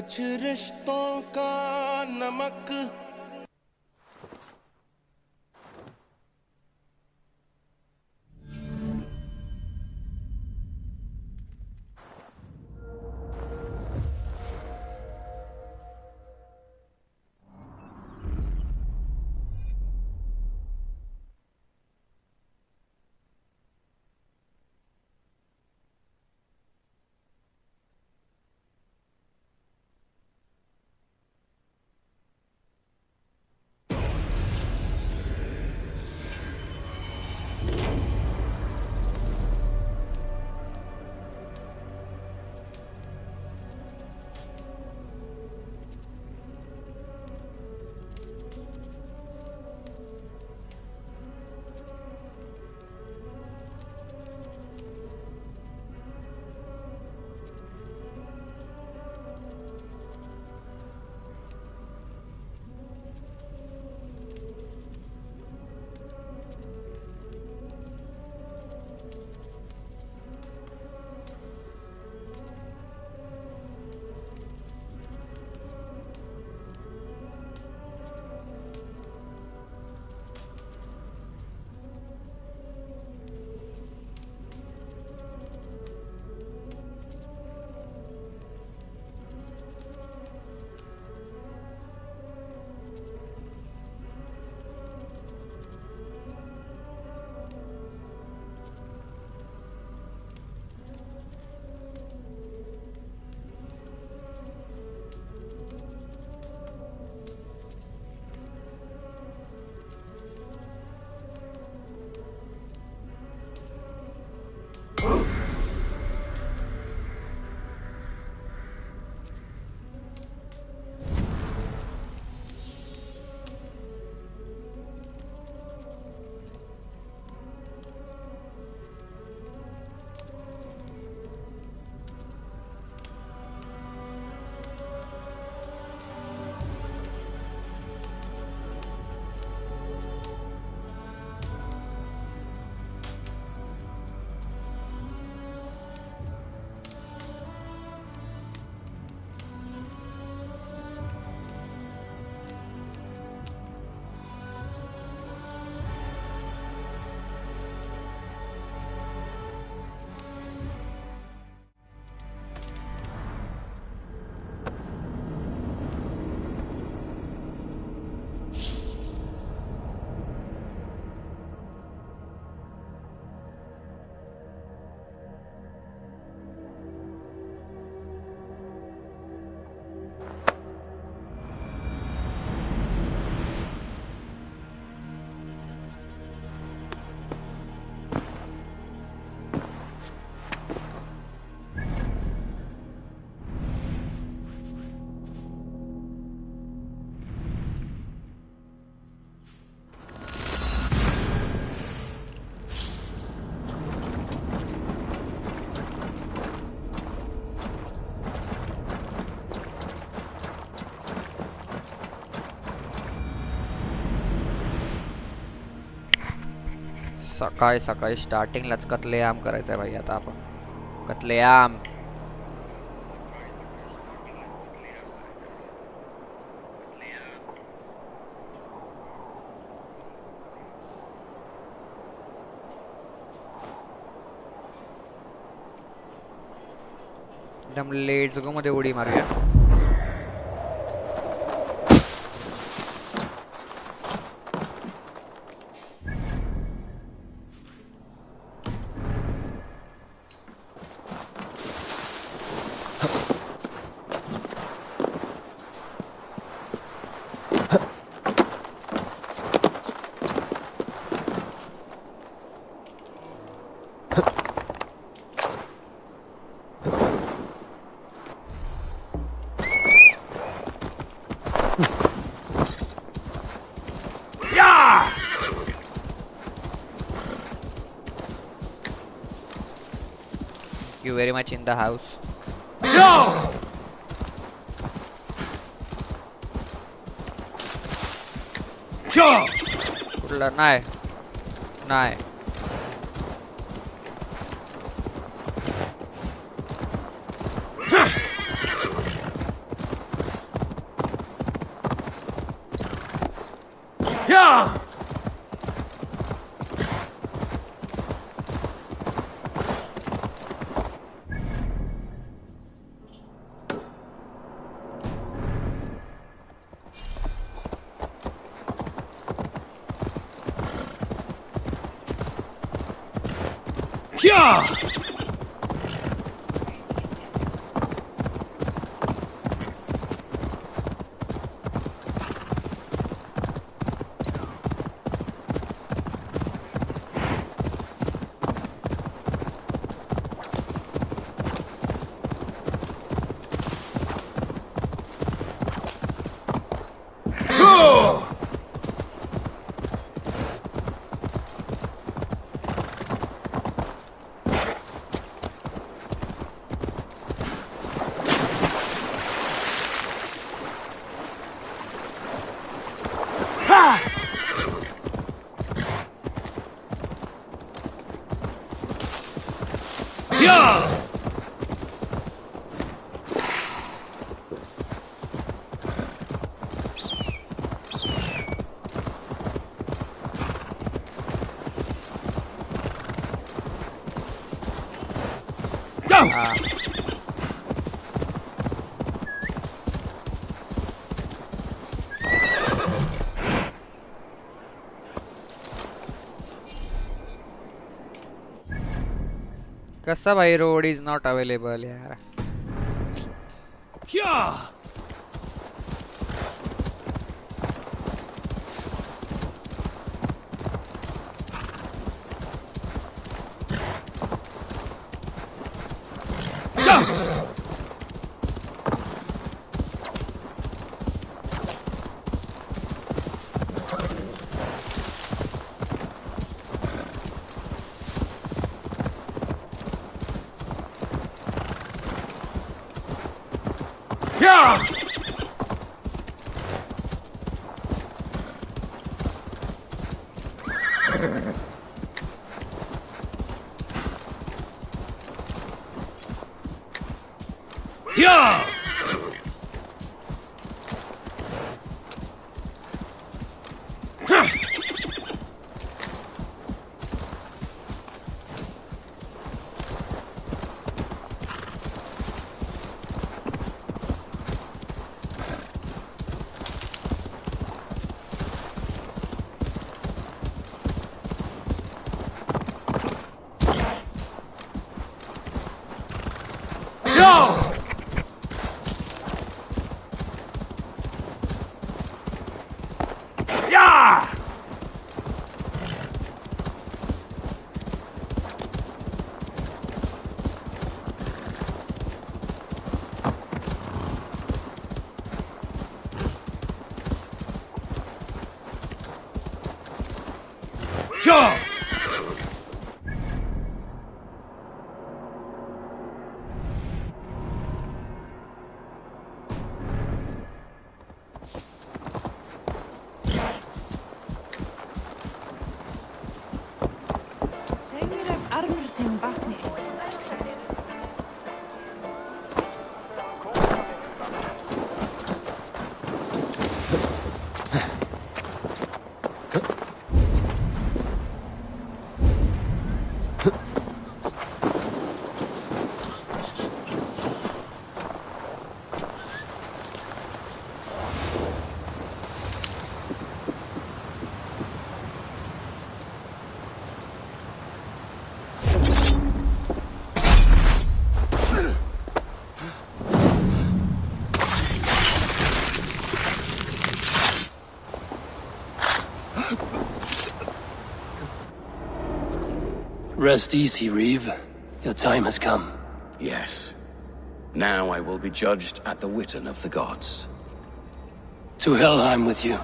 कुछ रिश्तों का नमक। सकाळी सकाळी स्टार्टिंगलाच कत्लेआम करायचंय भाई. आता आपण कत्लेआम. एकदम लेट्स गो मध्ये उडी मारूया. You very much in the house. कुठला नाही नाही. Yeah! Yeah! Yeah! Go! कसा भाई रोड इज नॉट अवेलेबल यार. Yeah! Go! Yeah! Yeah! No! Yeah! Sure! Seirem armor sem vatni. Rest easy, Reeve. Your time has come. Yes. Now I will be judged at the Witten of the gods. To Helheim with you.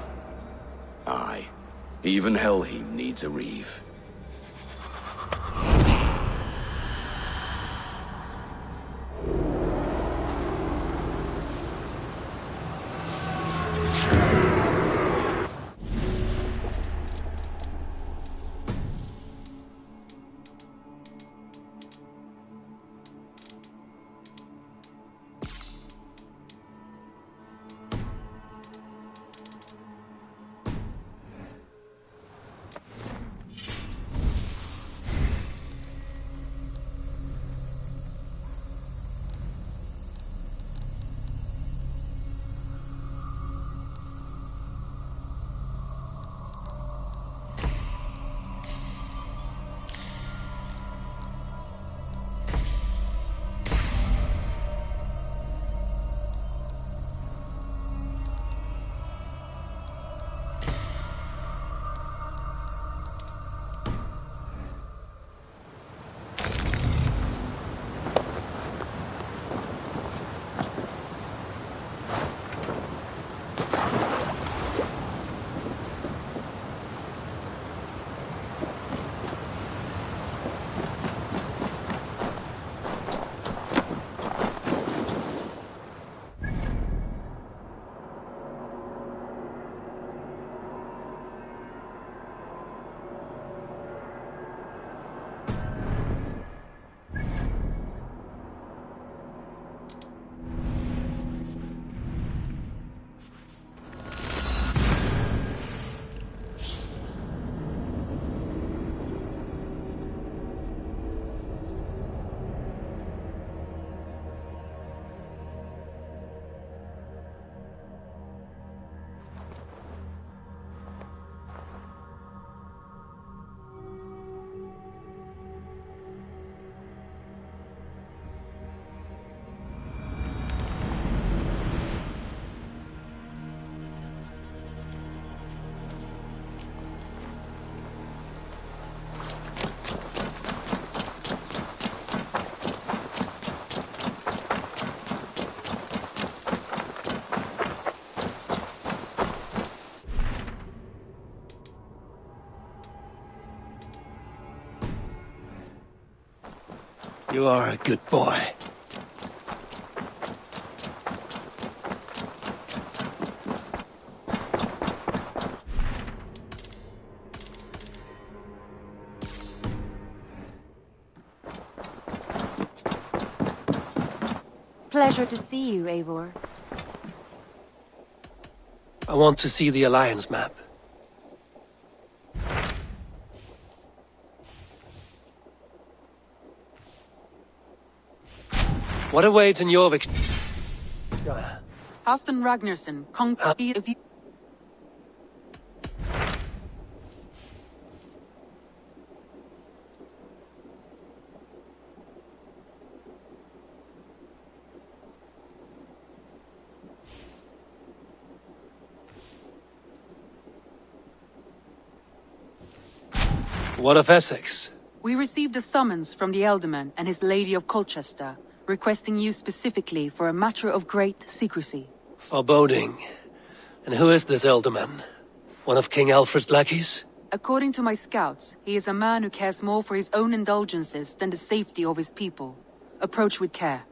Aye. Even Helheim needs a Reeve. You are a good boy. Pleasure to see you, Eivor. I want to see the Alliance map. What awaits in Jorvik? Halfdan Ragnarsson, conqueror of you. What of Essex? We received a summons from the Elderman and his Lady of Colchester, requesting you specifically for a matter of great secrecy. Foreboding. And who is this Elderman? One of King Alfred's lackeys? According to my scouts, he is a man who cares more for his own indulgences than the safety of his people. Approach with care.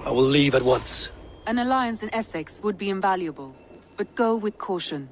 I will leave at once. An alliance in Essex would be invaluable, but go with caution.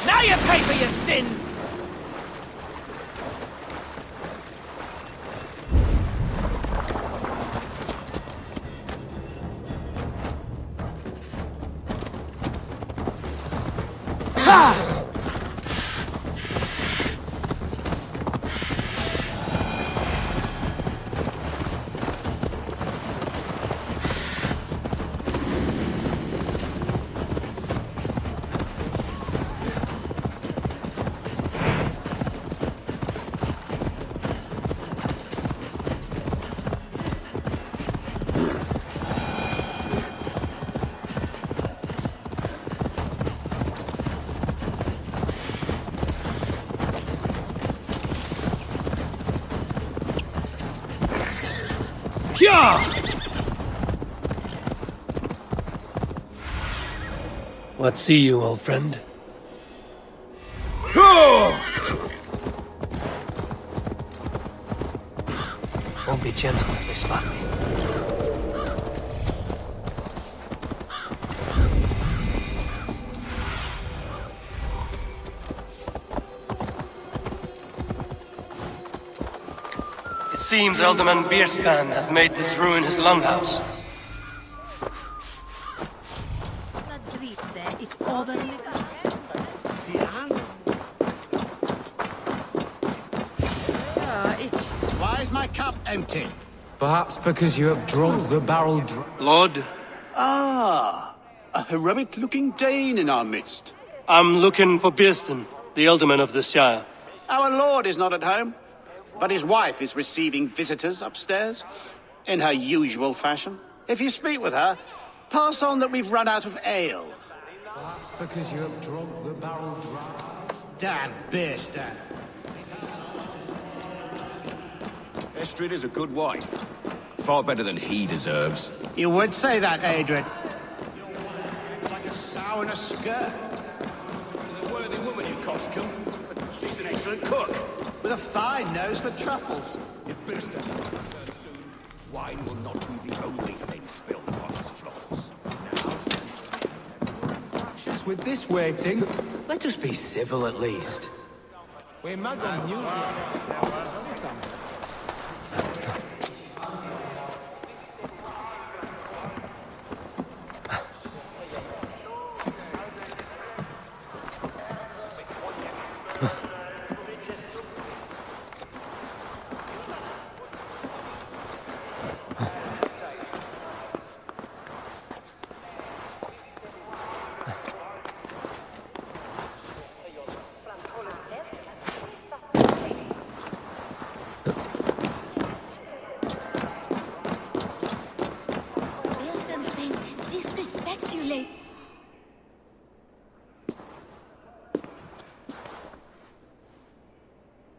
Now you pay for your sins! What see you, old friend? Won't be gentle if they spot me. It seems Elderman Bierskan has made this ruin his longhouse. my cup empty? Perhaps because you have drunk the barrel Lord, Ah, a heroic-looking Dane in our midst. I'm looking for Birston, the Elderman of the Shire. Our lord is not at home, but his wife is receiving visitors upstairs, in her usual fashion. If you speak with her, pass on that we've run out of ale. Perhaps because you have drunk the barrel draft. Damn Birston. Estrid is a good wife. Far better than he deserves. You would say that, Adrian. It's like a sow in a skirt. She's a worthy woman, you coxcomb. She's an excellent cook. With a fine nose for truffles. If Birston wine will not be the only thing spilled upon his floors. Just with this waiting, let us be civil at least. We're mad on music. Disrespect you, lady.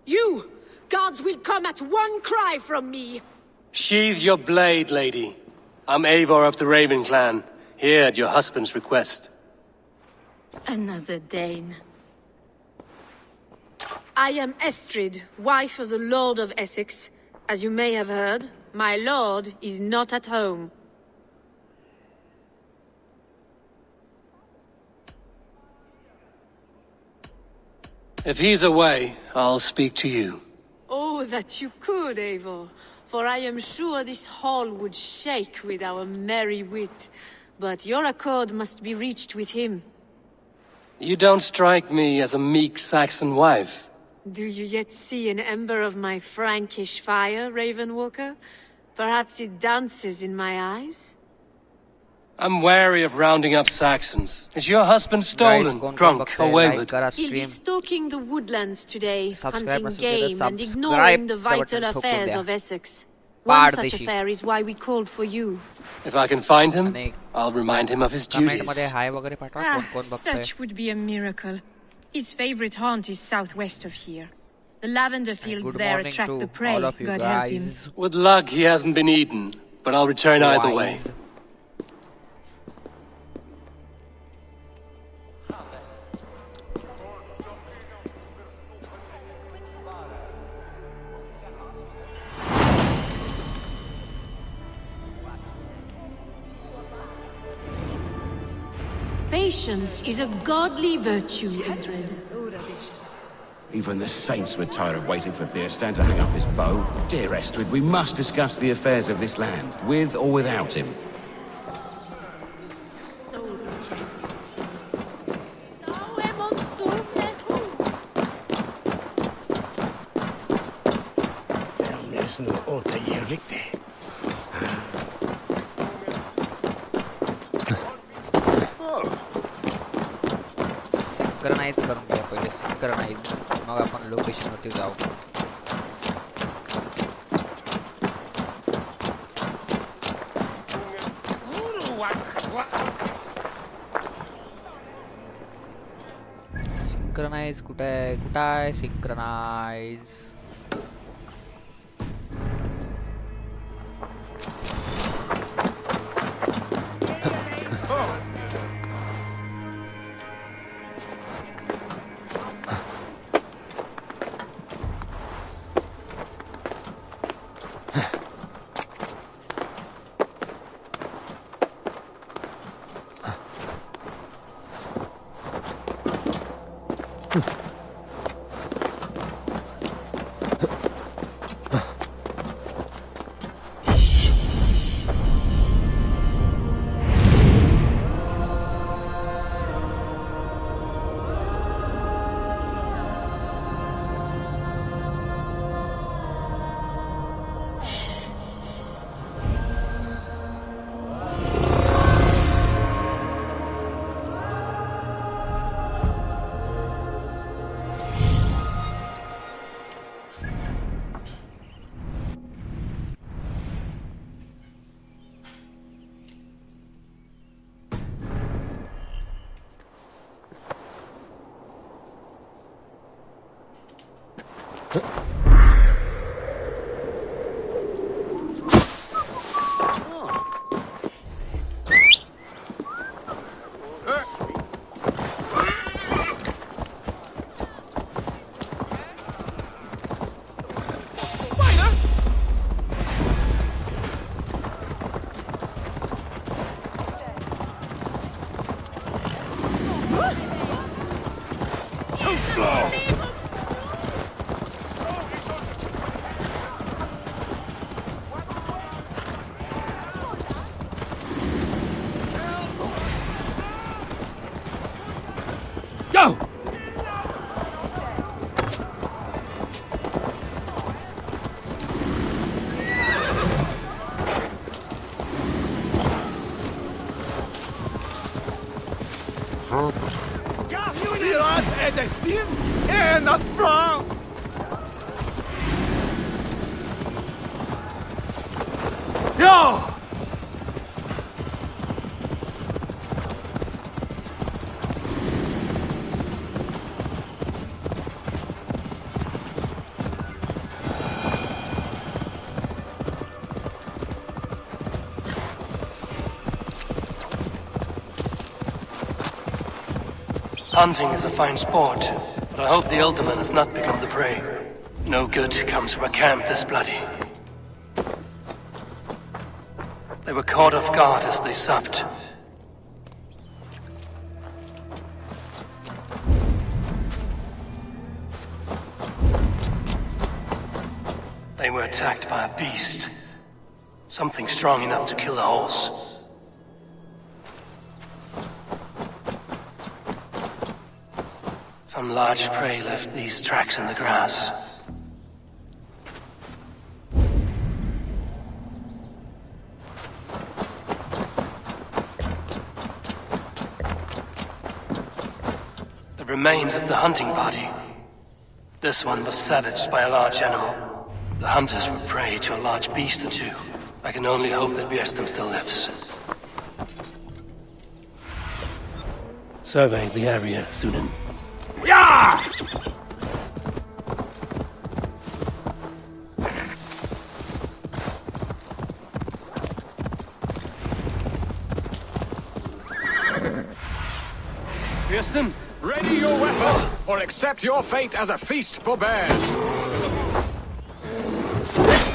You! Guards will come at one cry from me! Sheathe your blade, lady. I'm Eivor of the Raven Clan, here at your husband's request. Another Dane. I am Estrid, wife of the Lord of Essex. As you may have heard, my lord is not at home. If he's away, I'll speak to you. Oh, that you could, Eivor. For I am sure this hall would shake with our merry wit. But your accord must be reached with him. You don't strike me as a meek Saxon wife. Do you yet see an ember of my Frankish fire, Ravenwalker? Perhaps it dances in my eyes? I'm wary of rounding up Saxons. Is your husband stolen, drunk, or wayward? He'll be stalking the woodlands today, Subscribe hunting and game and subscribe ignoring the button vital thuk affairs द्या. of Essex. One such पाडदेशी. affair is why we called for you. If I can find him, आणि I'll remind him of his comment duties. मध्ये हाय वगैरे पाठवा कोण कोण बघतोय. Such would be a miracle. His favorite haunt is southwest of here. The lavender fields Good there morning attract to the prey, all of you God help him. guys. With luck, he hasn't been eaten, but I'll return either way. Wise. Patience is a godly virtue, Edred. Even the saints were tired of waiting for Birstan to hang up his bow. Dear Estrid, we must discuss the affairs of this land, with or without him. Synchronise करून घ्या पहिले synchronise मग आपण location वरती जाऊ synchronise कुठे आहे synchronise Go! Ja! Hunting is a fine sport, but I hope the Alderman has not become the prey. No good comes from a camp this bloody. They were caught off guard as they supped. They were attacked by a beast. Something strong enough to kill a horse. Some large prey left these tracks in the grass. The remains of the hunting party. This one was savaged by a large animal. The hunters were prey to a large beast or two. I can only hope that Bierstam still lives. Survey the area, Sunan. Ja! Bierstam, ready your weapon, or accept your fate as a feast for bears.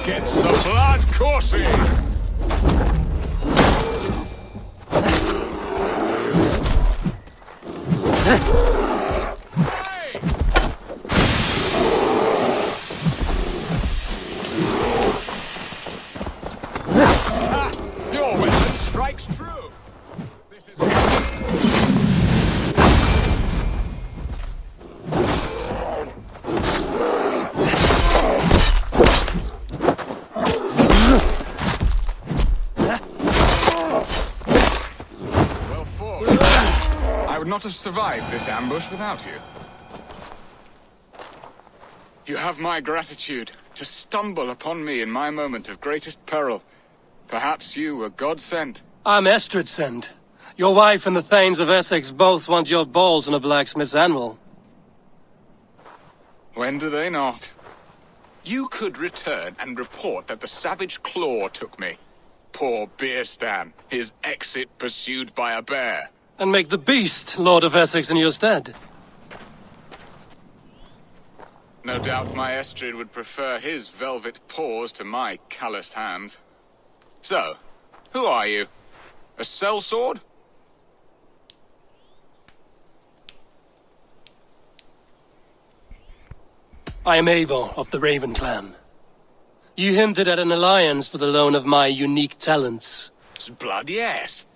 Gets the blood coursing. Your weapon strikes true. This is... Well fought. I would not have survived this ambush without you. You have my gratitude to stumble upon me in my moment of greatest peril. Perhaps you were God-sent. I'm Estrid sent. Your wife and the Thanes of Essex both want your balls on a blacksmith's anvil. When do they not? You could return and report that the savage claw took me. Poor Bierstam, his exit pursued by a bear. And make the beast Lord of Essex in your stead. No doubt my Estrid would prefer his velvet paws to my calloused hands. So, who are you? A sellsword? I am Eivor of the Raven clan. You hinted at an alliance for the loan of my unique talents. Blood, yes.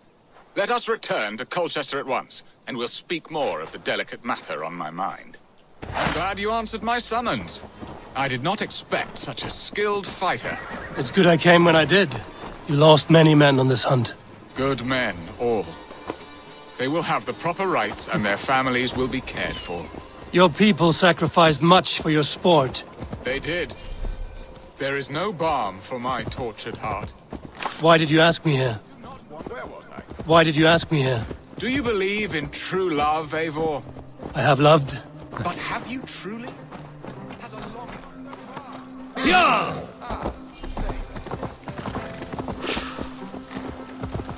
Let us return to Colchester at once, and we'll speak more of the delicate matter on my mind. I'm glad you answered my summons. I did not expect such a skilled fighter. It's good I came when I did. You lost many men on this hunt. Good men, all. They will have the proper rights, and their families will be cared for. Your people sacrificed much for your sport. They did. There is no balm for my tortured heart. Why did you ask me here? Where was I? Why did you ask me here? Do you believe in true love, Eivor? I have loved. But have you truly? Has a long...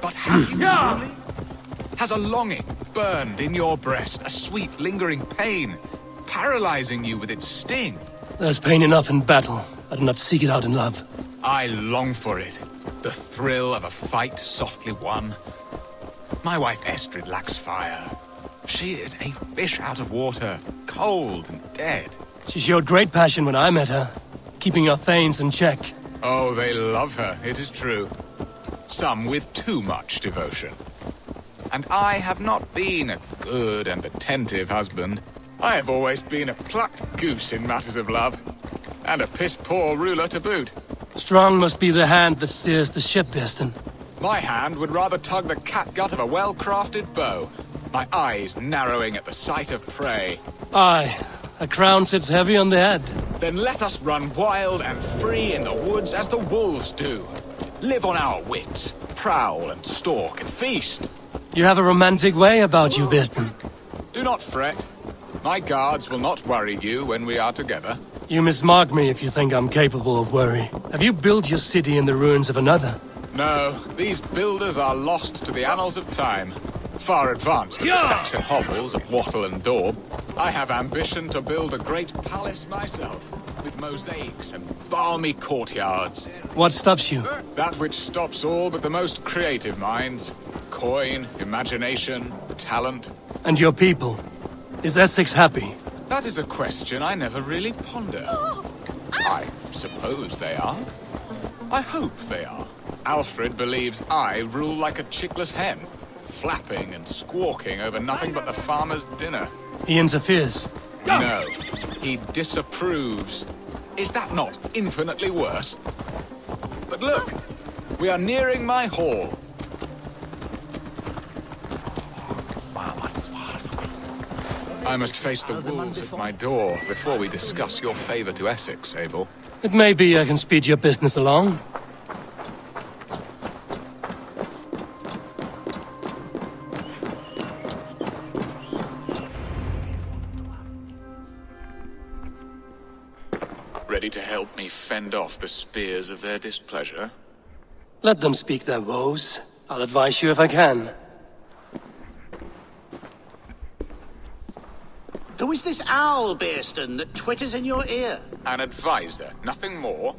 But have you really? Has a longing burned in your breast, a sweet, lingering pain, paralyzing you with its sting? There's pain enough in battle. I do not seek it out in love. I long for it. The thrill of a fight softly won. My wife Estrid lacks fire. She is a fish out of water, cold and dead. She showed great passion when I met her, keeping her thanes in check. Oh, they love her, it is true. Some with too much devotion. And I have not been a good and attentive husband. I have always been a plucked goose in matters of love. And a piss-poor ruler to boot. Strong must be the hand that steers the ship, Bearston. My hand would rather tug the catgut of a well-crafted bow. My eyes narrowing at the sight of prey. Aye, a crown sits heavy on the head. Then let us run wild and free in the woods as the wolves do. Live on our wits, prowl and stalk and feast. You have a romantic way about you, Bearston. Do not fret. My guards will not worry you when we are together. You mismark me if you think I'm capable of worry. Have you built your city in the ruins of another? No, these builders are lost to the annals of time. Far advanced in the Saxon hovels of Wattle and Daub. I have ambition to build a great palace myself, with mosaics and balmy courtyards. What stops you? That which stops all but the most creative minds. Coin, imagination, talent. And your people? Is Essex happy? That is a question I never really ponder. I suppose they are. I hope they are. Alfred believes I rule like a chickless hen, flapping and squawking over nothing but the farmer's dinner. He interferes? No, he disapproves. Is that not infinitely worse? But look, we are nearing my hall. I must face the wolves at my door before we discuss your favor to Essex, Abel. It may be I can speed your business along. Ready to help me fend off the spears of their displeasure? Let them speak their woes. I'll advise you if I can. Who is this owl, Bearston, that twitters in your ear? An advisor, nothing more.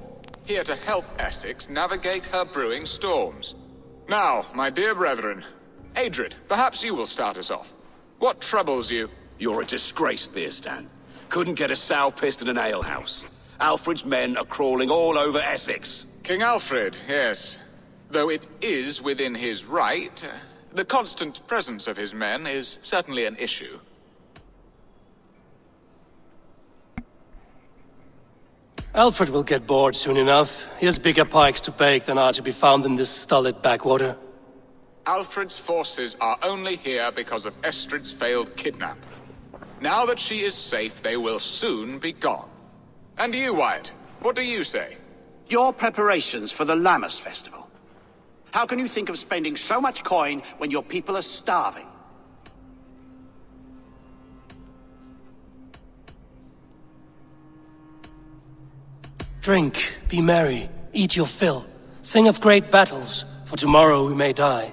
Here to help Essex navigate her brewing storms. Now, my dear brethren, Adrid, perhaps you will start us off. What troubles you? You're a disgrace, Bearstan. Couldn't get a sow pissed in an alehouse. Alfred's men are crawling all over Essex. King Alfred, yes. Though it is within his right, the constant presence of his men is certainly an issue. Alfred will get bored soon enough. He has bigger pikes to bake than are to be found in this stolid backwater. Alfred's forces are only here because of Estrid's failed kidnap. Now that she is safe, they will soon be gone. And you, Wyatt, what do you say? Your preparations for the Lammas festival. How can you think of spending so much coin when your people are starving? Drink, be merry, eat your fill, sing of great battles, for tomorrow we may die.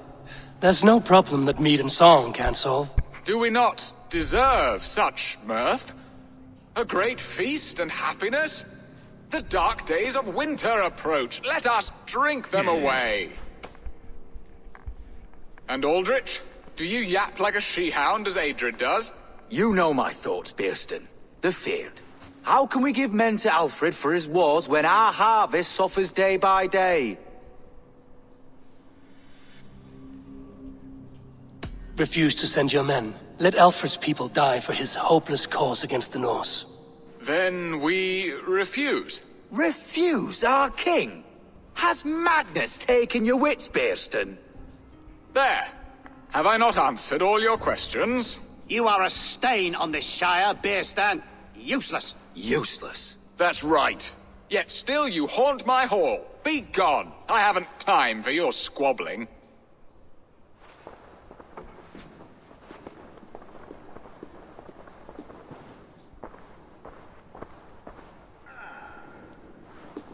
There's no problem that meat and song can't solve. Do we not deserve such mirth? A great feast and happiness? The dark days of winter approach. Let us drink them away. And Aldrich, do you yap like a she-hound as Adrid does? You know my thoughts, Bearston. The feared. How can we give men to Alfred for his wars when our harvest suffers day by day? Refuse to send your men. Let Alfred's people die for his hopeless cause against the Norse. Then we refuse. Refuse our king? Has madness taken your wits, Bearston? There. Have I not answered all your questions? You are a stain on this shire, Bearstan. Useless. Useless. That's right. Yet still you haunt my hall. Be gone. I haven't time for your squabbling.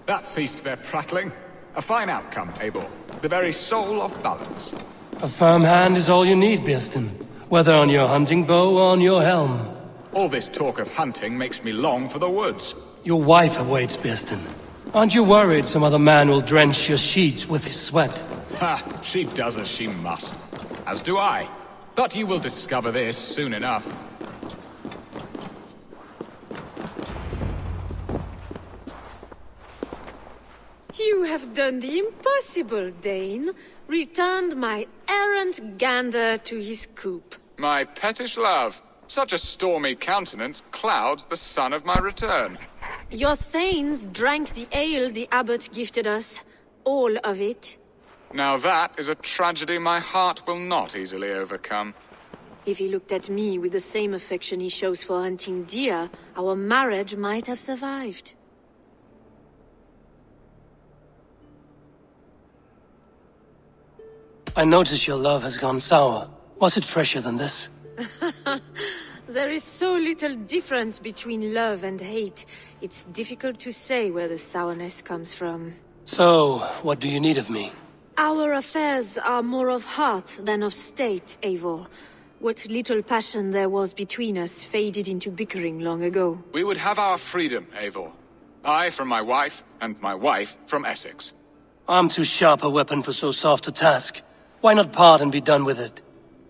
That ceased their prattling. A fine outcome, Eivor. The very soul of balance. A firm hand is all you need, Bearston. Whether on your hunting bow or on your helm. All this talk of hunting makes me long for the woods. Your wife awaits, Bearston. Aren't you worried some other man will drench your sheets with his sweat? Ha! She does as she must. As do I. But you will discover this soon enough. You have done the impossible, Dane. Returned my errant gander to his coop. My pettish love. Such a stormy countenance clouds the sun of my return. Your thanes drank the ale the abbot gifted us. All of it. Now that is a tragedy my heart will not easily overcome. If he looked at me with the same affection he shows for hunting deer, our marriage might have survived. I notice your love has gone sour. Was it fresher than this? There is so little difference between love and hate. It's difficult to say where the sourness comes from. So, what do you need of me? Our affairs are more of heart than of state, Eivor. What little passion there was between us faded into bickering long ago. We would have our freedom, Eivor. I from my wife, and my wife from Essex. I'm too sharp a weapon for so soft a task. Why not part and be done with it?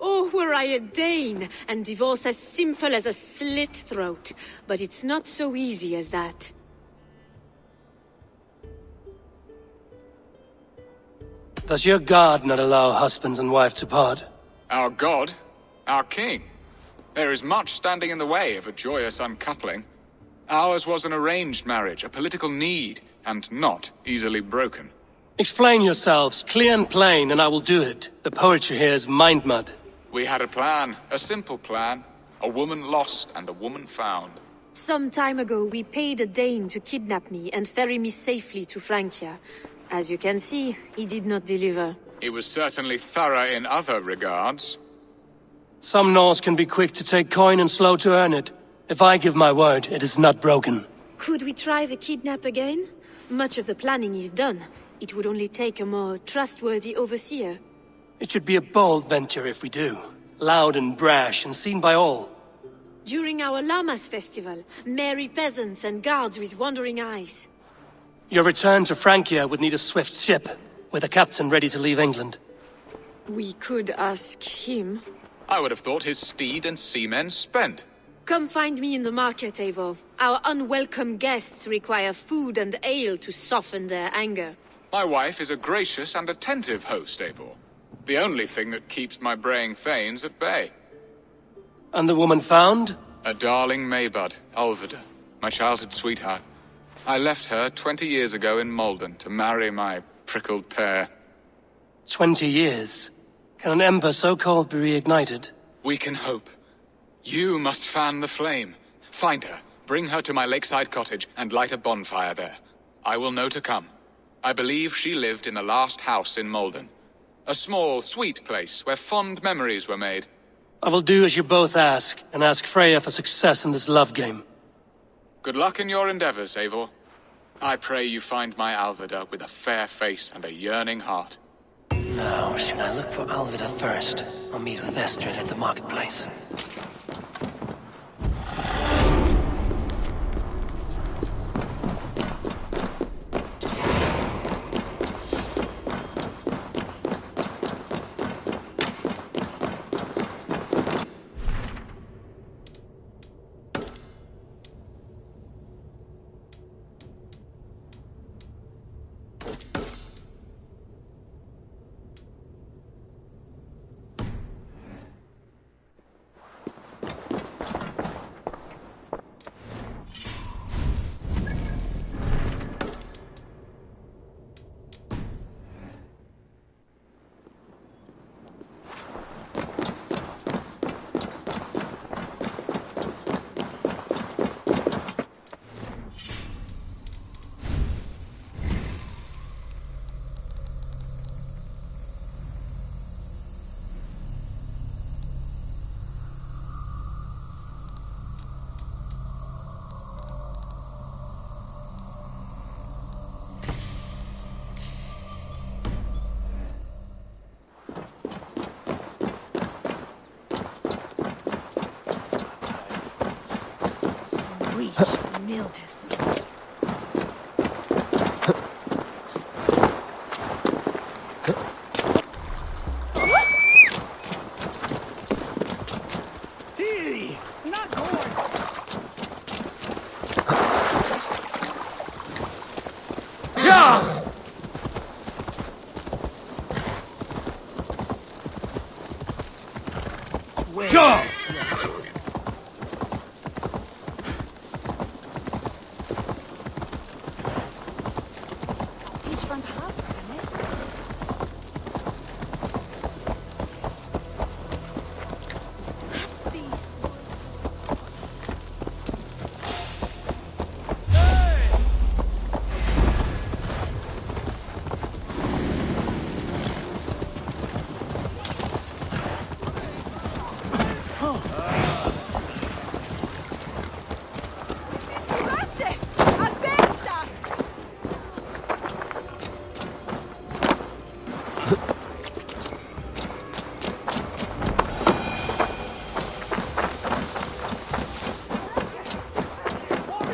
Oh, were I a Dane, and divorce as simple as a slit throat. But it's not so easy as that. Does your god not allow husband and wife to part? Our god? Our king? There is much standing in the way of a joyous uncoupling. Ours was an arranged marriage, a political need, and not easily broken. Explain yourselves, clear and plain, and I will do it. The poetry here is mind mud. We had a plan, a simple plan. A woman lost and a woman found. Some time ago, we paid a Dane to kidnap me and ferry me safely to Francia. As you can see, he did not deliver. He was certainly thorough in other regards. Some Norse can be quick to take coin and slow to earn it. If I give my word, it is not broken. Could we try the kidnap again? Much of the planning is done. It would only take a more trustworthy overseer. It should be a bold venture if we do. Loud and brash and seen by all. During our Llamas festival, merry peasants and guards with wandering eyes. Your return to Francia would need a swift ship, with a captain ready to leave England. We could ask him. I would have thought his steed and seamen spent. Come find me in the market, Eivor. Our unwelcome guests require food and ale to soften their anger. My wife is a gracious and attentive host, Eivor. The only thing that keeps my braying thanes at bay. And the woman found? A darling Maybud, Alvida, my childhood sweetheart. I left her 20 years ago in Malden to marry my prickled pear. 20 years? Can an ember so cold be reignited? We can hope. You must fan the flame. Find her, bring her to my lakeside cottage, and light a bonfire there. I will know to come. I believe she lived in the last house in Malden. A small, sweet place where fond memories were made. I will do as you both ask, and ask Freya for success in this love game. Good luck in your endeavors, Eivor. I pray you find my Alvida with a fair face and a yearning heart. Now, should I look for Alvida first, or meet with Estrid at the marketplace? notice.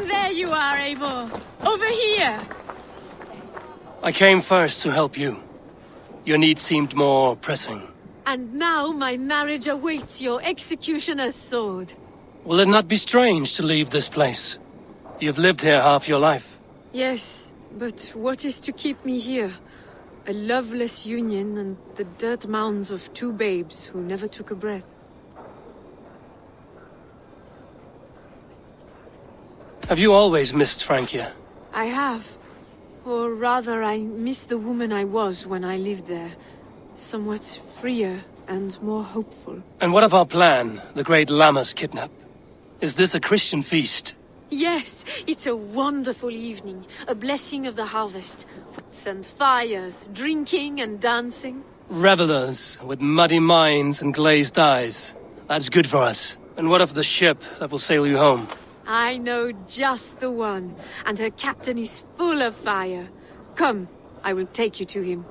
There you are, Eivor. Over here. I came first to help you. Your need seemed more pressing. And now my marriage awaits your executioner's sword. Will it not be strange to leave this place? You've lived here half your life. Yes, but what is to keep me here? A loveless union and the dirt mounds of two babes who never took a breath. Have you always missed Francia? I have. Or rather, I miss the woman I was when I lived there. Somewhat freer and more hopeful. And what of our plan, the great Lammas kidnap? Is this a Christian feast? Yes, it's a wonderful evening. A blessing of the harvest. Foods and fires, drinking and dancing. Revelers with muddy minds and glazed eyes. That's good for us. And what of the ship that will sail you home? I know just the one, and her captain is full of fire. Come, I will take you to him.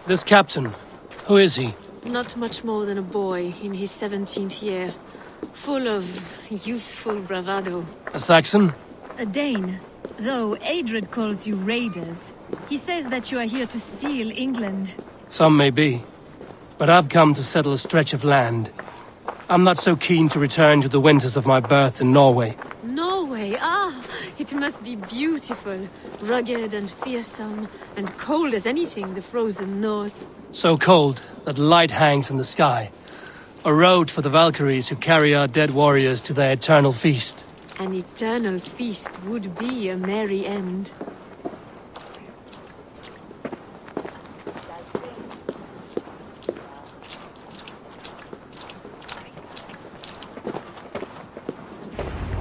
This captain, who is he? Not much more than a boy in his 17th year. Full of youthful bravado. A Saxon? A Dane. Though Adred calls you raiders. He says that you are here to steal England. Some may be. But I've come to settle a stretch of land. I'm not so keen to return to the winters of my birth in Norway. Norway, ah! It must be beautiful. Rugged and fearsome, and cold as anything the frozen north. So cold that light hangs in the sky. A road for the Valkyries who carry our dead warriors to their eternal feast. An eternal feast would be a merry end.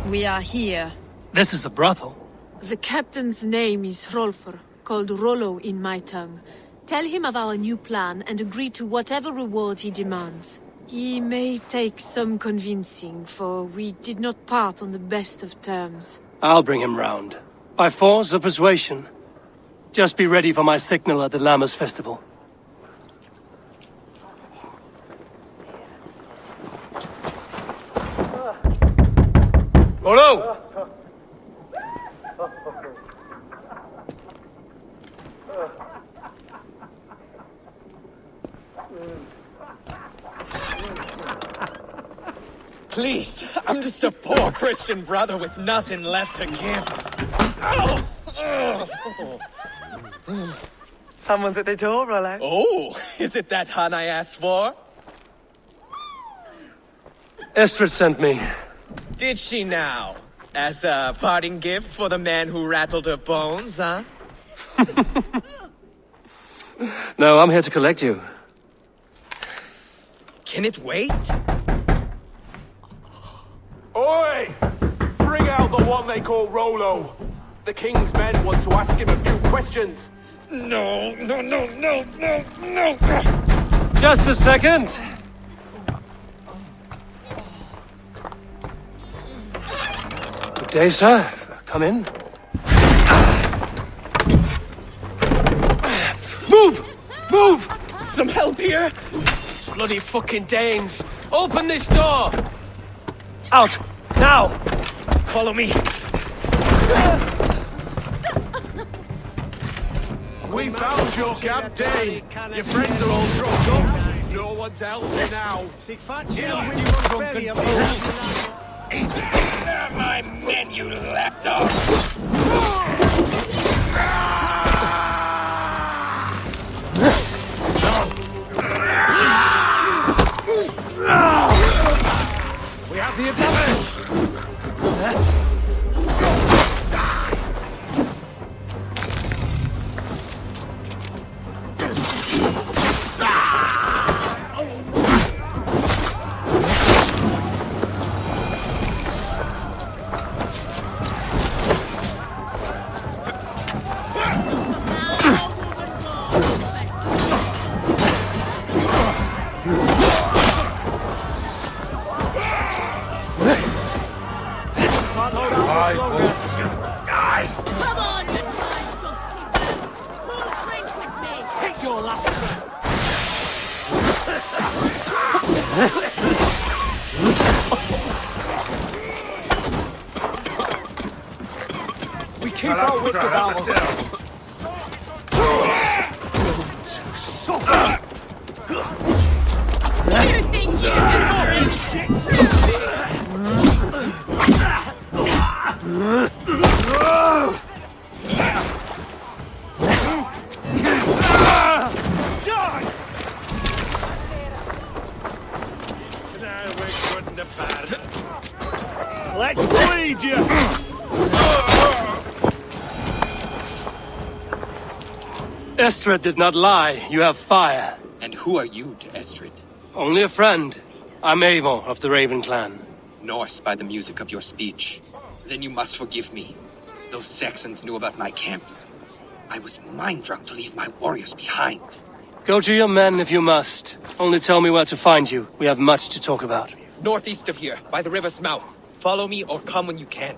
We are here. This is a brothel. The captain's name is Hrolfr, called Rollo in my tongue. Tell him of our new plan and agree to whatever reward he demands. He may take some convincing, for we did not part on the best of terms. I'll bring him round. By force or persuasion. Just be ready for my signal at the Lammas festival. Rollo! Please, I'm just a poor Christian brother with nothing left to give. Someone's at the door, Rollo. Oh, is it that Hun I asked for? Estrid sent me. Did she now? As a parting gift for the man who rattled her bones, huh? No, I'm here to collect you. Can it wait? Oi! Bring out the one they call Rollo. The king's men want to ask him a few questions. No. Just a second. Good day, sir. Come in. Move! Move! Some help here? Bloody fucking Danes. Open this door! Out! Now! Follow me. We found your captain. Your friends are all trucked up. No one's helping now. My men, you lapdog! We have the advantage! We keep our wits about us. You think you can Let's bleed you! Estrid did not lie. You have fire. And who are you to Estrid? Only a friend. I'm Avon of the Raven clan. Norse by the music of your speech. Then you must forgive me. Those Saxons knew about my camp. I was mind-drunk to leave my warriors behind. Go to your men if you must. Only tell me where to find you. We have much to talk about. Northeast of here, by the river's mouth. Follow me or come when you can.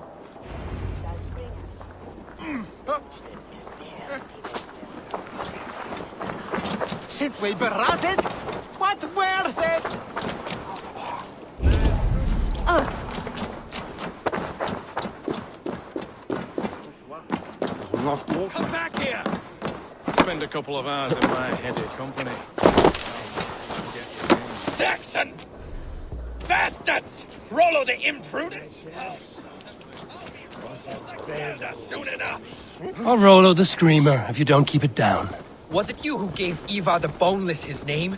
Sit we berrazed? What worth it? Come back here! Spend a couple of hours in my heady company. Saxon! Bastards! Rollo the imprudent! Soon enough! I'll Rollo the Screamer if you don't keep it down. Was it you who gave Ivar the Boneless his name?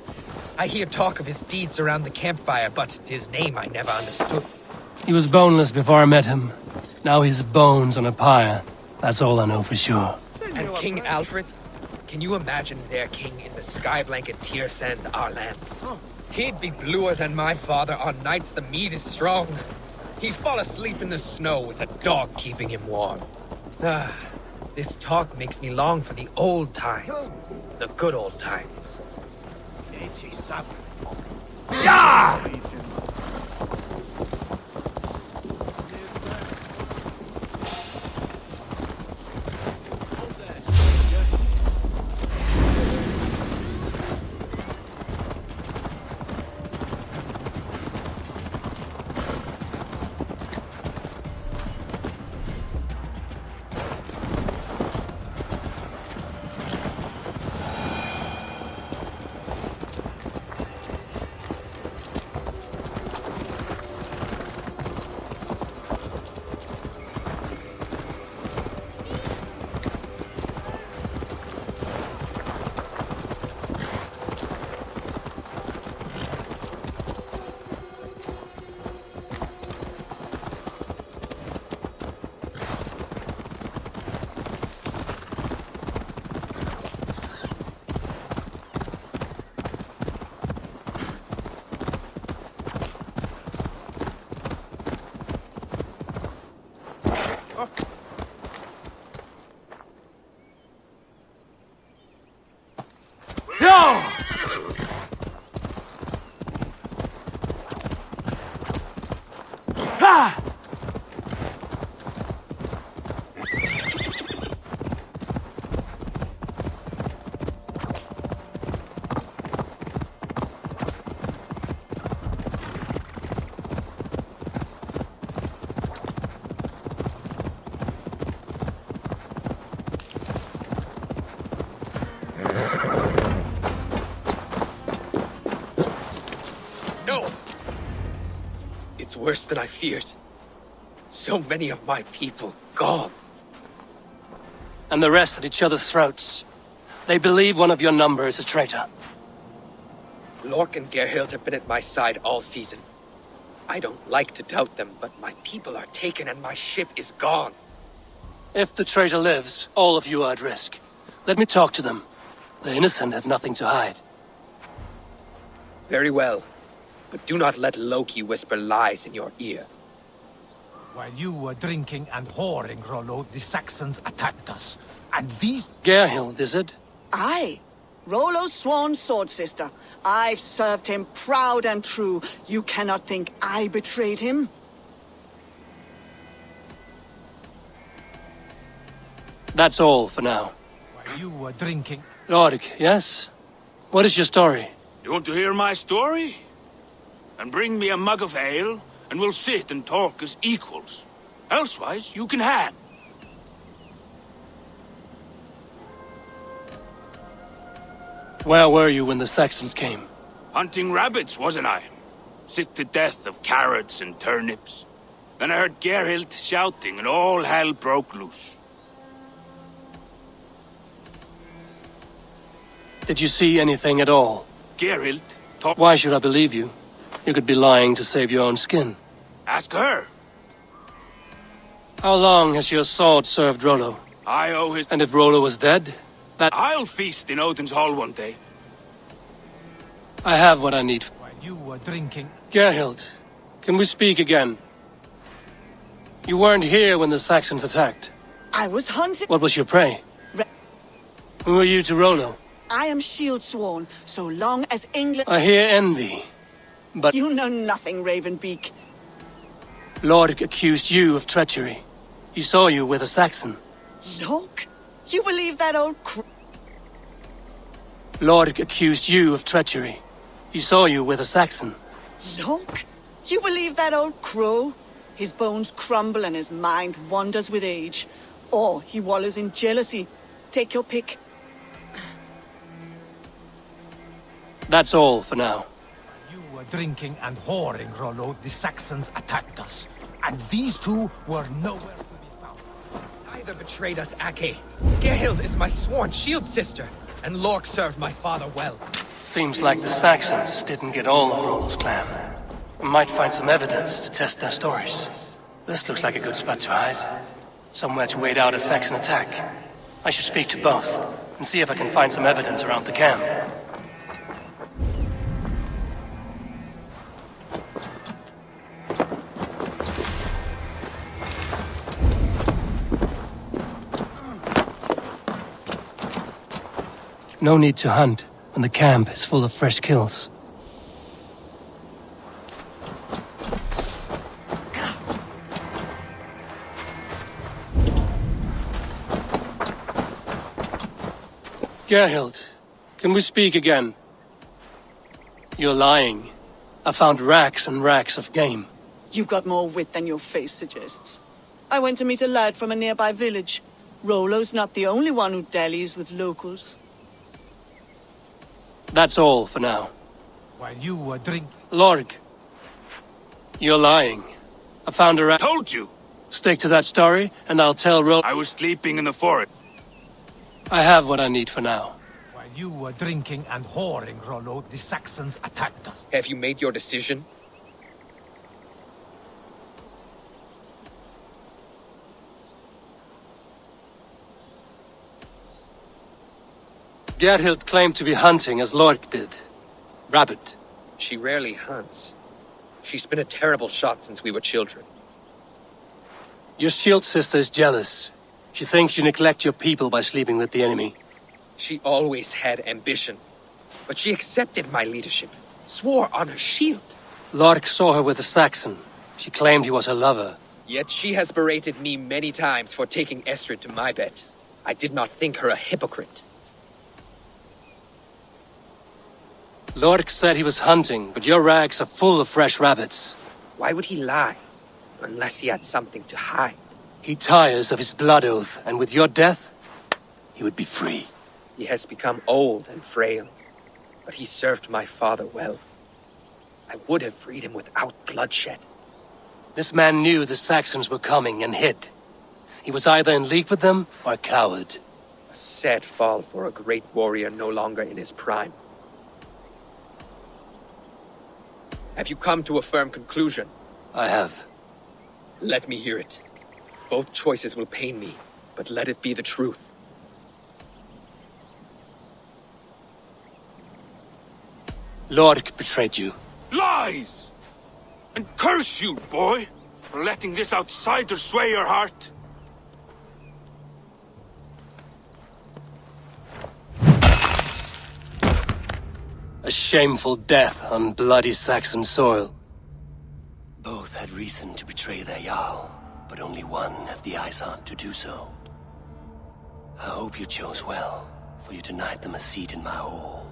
I hear talk of his deeds around the campfire, but his name I never understood. He was boneless before I met him. Now he's bones on a pyre. That's all I know for sure. And King Alfred? Can you imagine their king in the sky blanket tear sands our lands? He'd be bluer than my father on nights the mead is strong. He'd fall asleep in the snow with a dog keeping him warm. This talk makes me long for the old times. The good old times. Yeah! It's worse than I feared. So many of my people gone. And the rest at each other's throats. They believe one of your number is a traitor. Lork and Gerhild have been at my side all season. I don't like to doubt them, but my people are taken and my ship is gone. If the traitor lives, all of you are at risk. Let me talk to them. The innocent have nothing to hide. Very well. But do not let Loki whisper lies in your ear. While you were drinking and whoring, Rollo, the Saxons attacked us. And these... Gerhild, is it? Aye. Rollo's sworn sword sister. I've served him proud and true. You cannot think I betrayed him? That's all for now. While you were drinking... Lorg, yes? What is your story? You want to hear my story? And bring me a mug of ale, and we'll sit and talk as equals. Elsewise, you can hang. Where were you when the Saxons came? Hunting rabbits, wasn't I? Sick to death of carrots and turnips. Then I heard Gerhild shouting, and all hell broke loose. Did you see anything at all? Gerhild talked... Why should I believe you? You could be lying to save your own skin. Ask her. How long has your sword served Rollo? I owe his... And if Rollo was dead, that... I'll feast in Odin's hall one day. I have what I need. While you were drinking... Gerhild, can we speak again? You weren't here when the Saxons attacked. I was hunting... What was your prey? Who are you to Rollo? I am shield sworn, so long as England... I hear envy, but... You know nothing, Ravenbeak. Lorg accused you of treachery. He saw you with a Saxon. Lorg? You believe that old Lorg accused you of treachery. He saw you with a Saxon. Lorg? You believe that old crow? His bones crumble and his mind wanders with age. Or he wallows in jealousy. Take your pick. That's all for now. You were drinking and whoring, Rollo, the Saxons attacked us. And these two were nowhere to be found. Neither betrayed us, Ake. Gerhild is my sworn shield sister, and Lork served my father well. Seems like the Saxons didn't get all of Rollo's clan. We might find some evidence to test their stories. This looks like a good spot to hide. Somewhere to wait out a Saxon attack. I should speak to both, and see if I can find some evidence around the camp. No need to hunt when the camp is full of fresh kills. Gerhild, can we speak again? You're lying. I found racks and racks of game. You've got more wit than your face suggests. I went to meet a lad from a nearby village. Rollo's not the only one who dallies with locals. That's all for now. While you were drinking... Lorg, you're lying. I found a Told you! Stick to that story, and I'll tell I was sleeping in the forest. I have what I need for now. While you were drinking and whoring, Rollo, the Saxons attacked us. Have you made your decision? Gerhild claimed to be hunting as Lorg did. Rabbit. She rarely hunts. She's been a terrible shot since we were children. Your shield sister is jealous. She thinks you neglect your people by sleeping with the enemy. She always had ambition. But she accepted my leadership. Swore on her shield. Lorg saw her with a Saxon. She claimed he was her lover. Yet she has berated me many times for taking Estrid to my bed. I did not think her a hypocrite. Lorg said he was hunting, but your rags are full of fresh rabbits. Why would he lie? Unless he had something to hide. He tires of his blood oath, and with your death, he would be free. He has become old and frail, but he served my father well. I would have freed him without bloodshed. This man knew the Saxons were coming and hid. He was either in league with them or a coward. A sad fall for a great warrior no longer in his prime. Have you come to a firm conclusion? I have. Let me hear it. Both choices will pain me, but let it be the truth. Lork betrayed you. Lies! And curse you, boy, for letting this outsider sway your heart. A shameful death on bloody Saxon soil. Both had reason to betray their Jarl, but only one had the eyesight to do so. I hope you chose well, for you denied them a seat in my hall.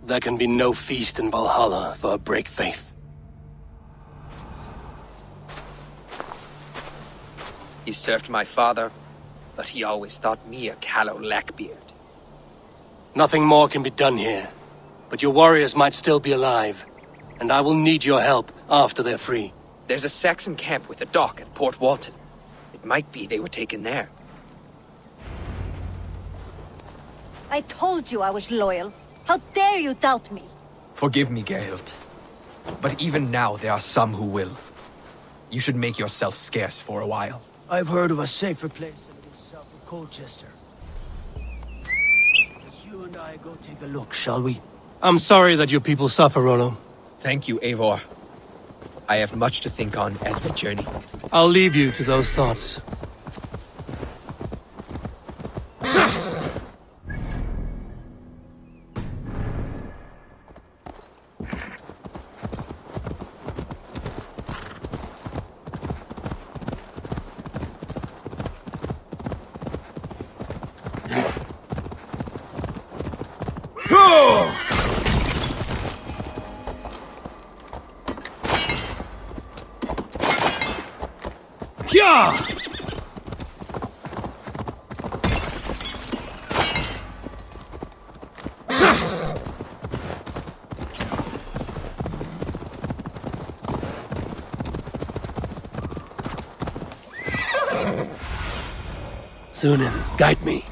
There can be no feast in Valhalla for a break faith. He served my father, but he always thought me a callow lackbeard. Nothing more can be done here, but your warriors might still be alive, and I will need your help after they're free. There's a Saxon camp with a dock at Port Walton. It might be they were taken there. I told you I was loyal. How dare you doubt me? Forgive me, Geralt. But even now there are some who will. You should make yourself scarce for a while. I've heard of a safer place than this south of Colchester. Let's you and I go take a look, shall we? I'm sorry that your people suffer, Rollo. Thank you, Eivor. I have much to think on as we journey. I'll leave you to those thoughts. Sunan, guide me.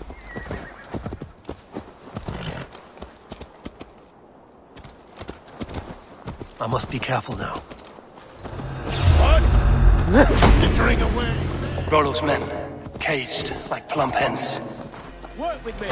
I must be careful now. What? Littering away. Rollo's men, caged like plump hens. Work with me.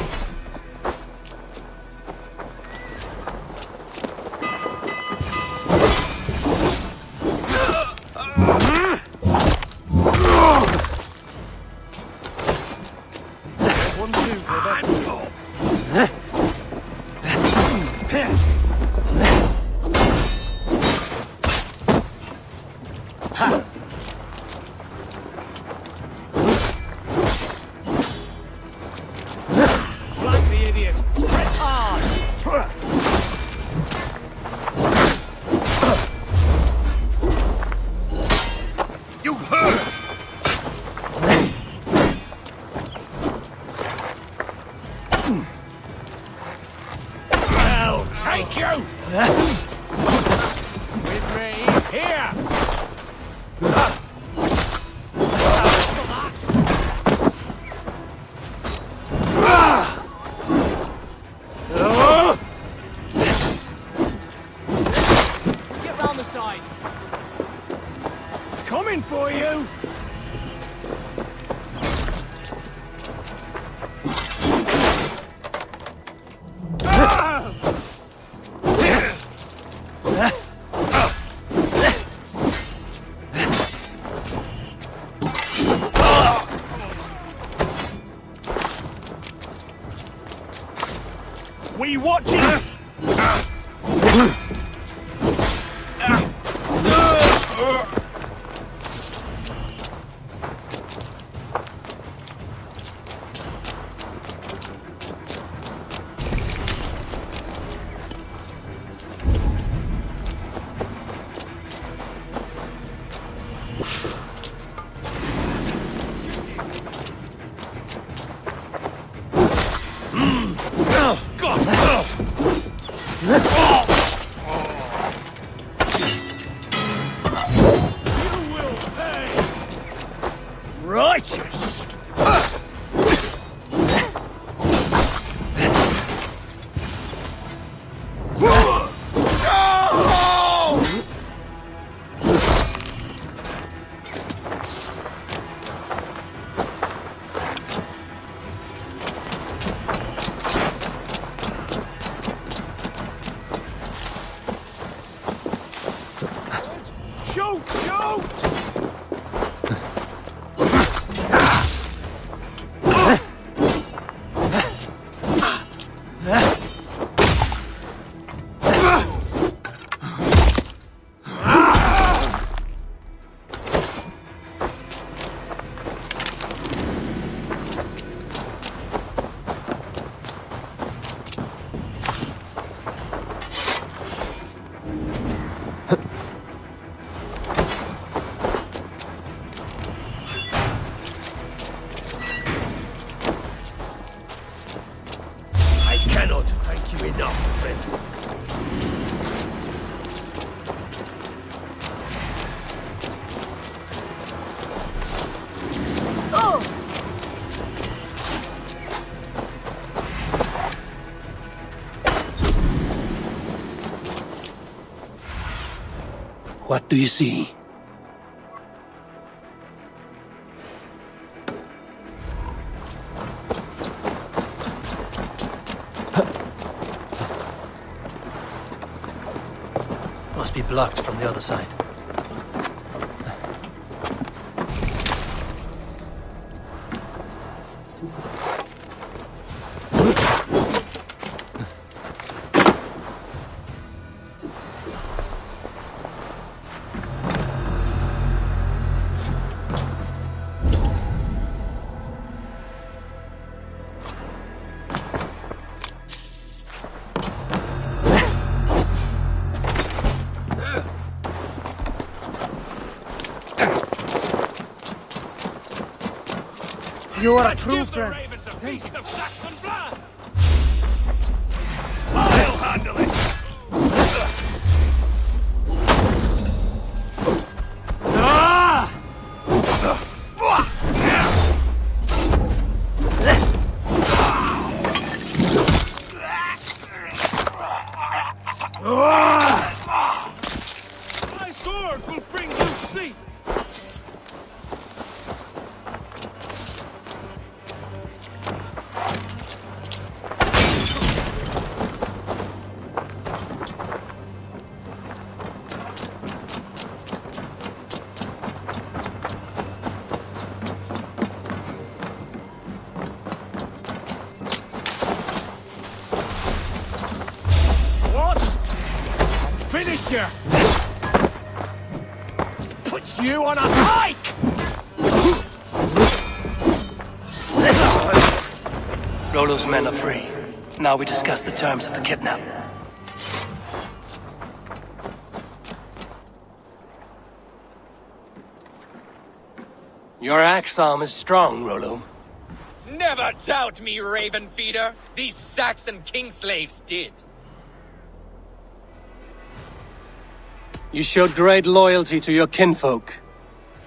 Flank the idiots. Press hard. You hurt! I'll take you. With me here. Get round the side. Coming for you. We watching. God. creatures! Shoot! Shoot! I cannot thank you enough, friend. What do you see? Must be blocked from the other side. You are a true friend. Ravens a feast of Saxon blood. I'll handle it. My sword will bring you sleep. Finish you! Put you on a hike! Rollo's men are free. Now we discuss the terms of the kidnap. Your axe arm is strong, Rollo. Never doubt me, Raven Feeder. These Saxon king slaves did. You showed great loyalty to your kinfolk.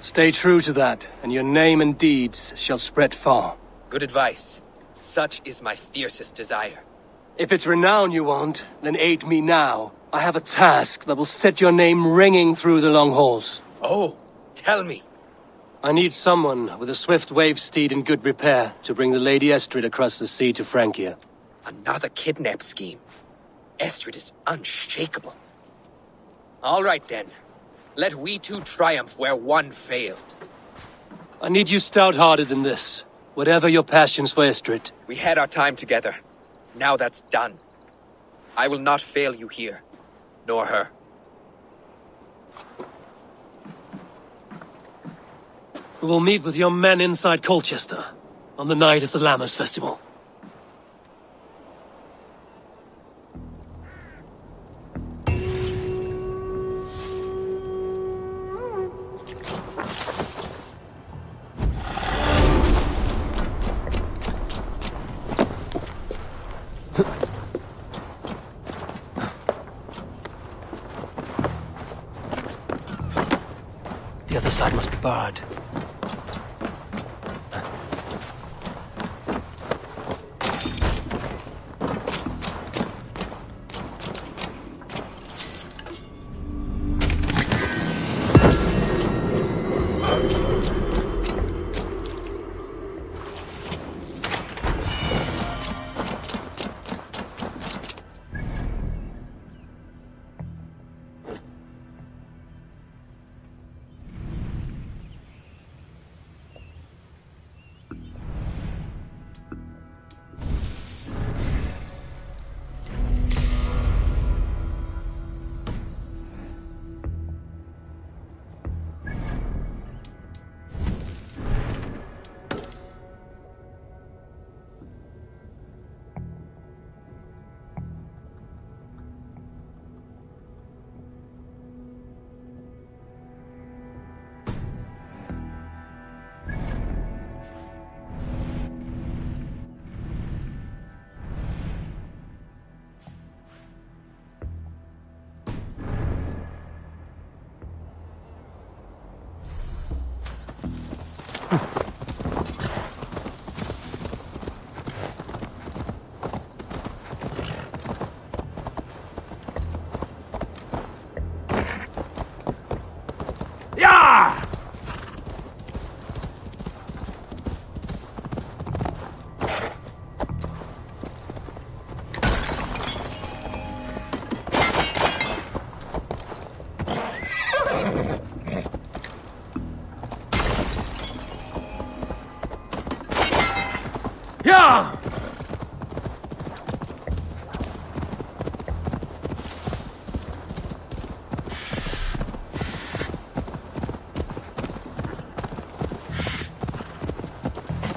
Stay true to that, and your name and deeds shall spread far. Good advice. Such is my fiercest desire. If it's renown you want, then aid me now. I have a task that will set your name ringing through the long halls. Oh, tell me. I need someone with a swift wave steed in good repair to bring the Lady Estrid across the sea to Francia. Another kidnap scheme. Estrid is unshakable. All right then. Let we two triumph where one failed. I need you stout-hearted in this, whatever your passions for Estrid. We had our time together. Now that's done. I will not fail you here, nor her. We will meet with your men inside Colchester on the night of the Lammas Festival. The other side must be barred.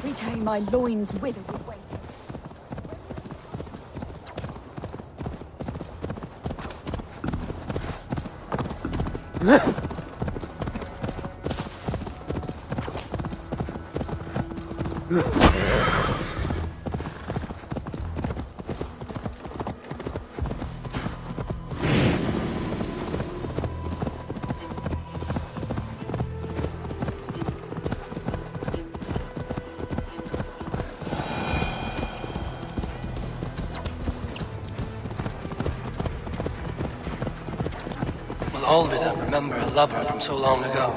Retain my loins wither with weight. Will Olvida remember a lover from so long ago?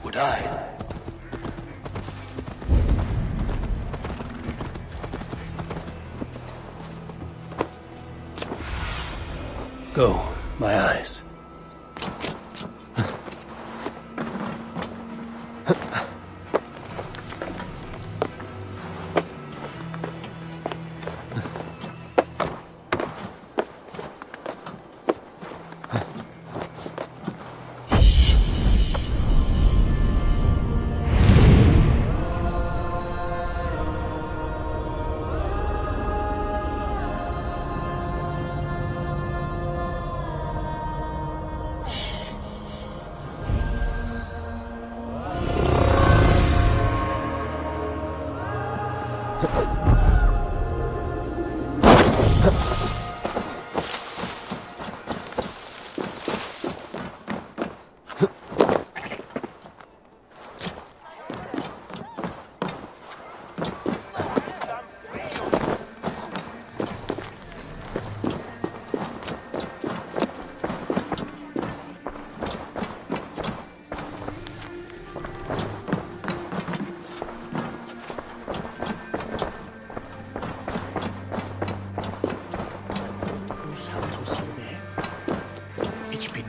Would I? Go, my eyes.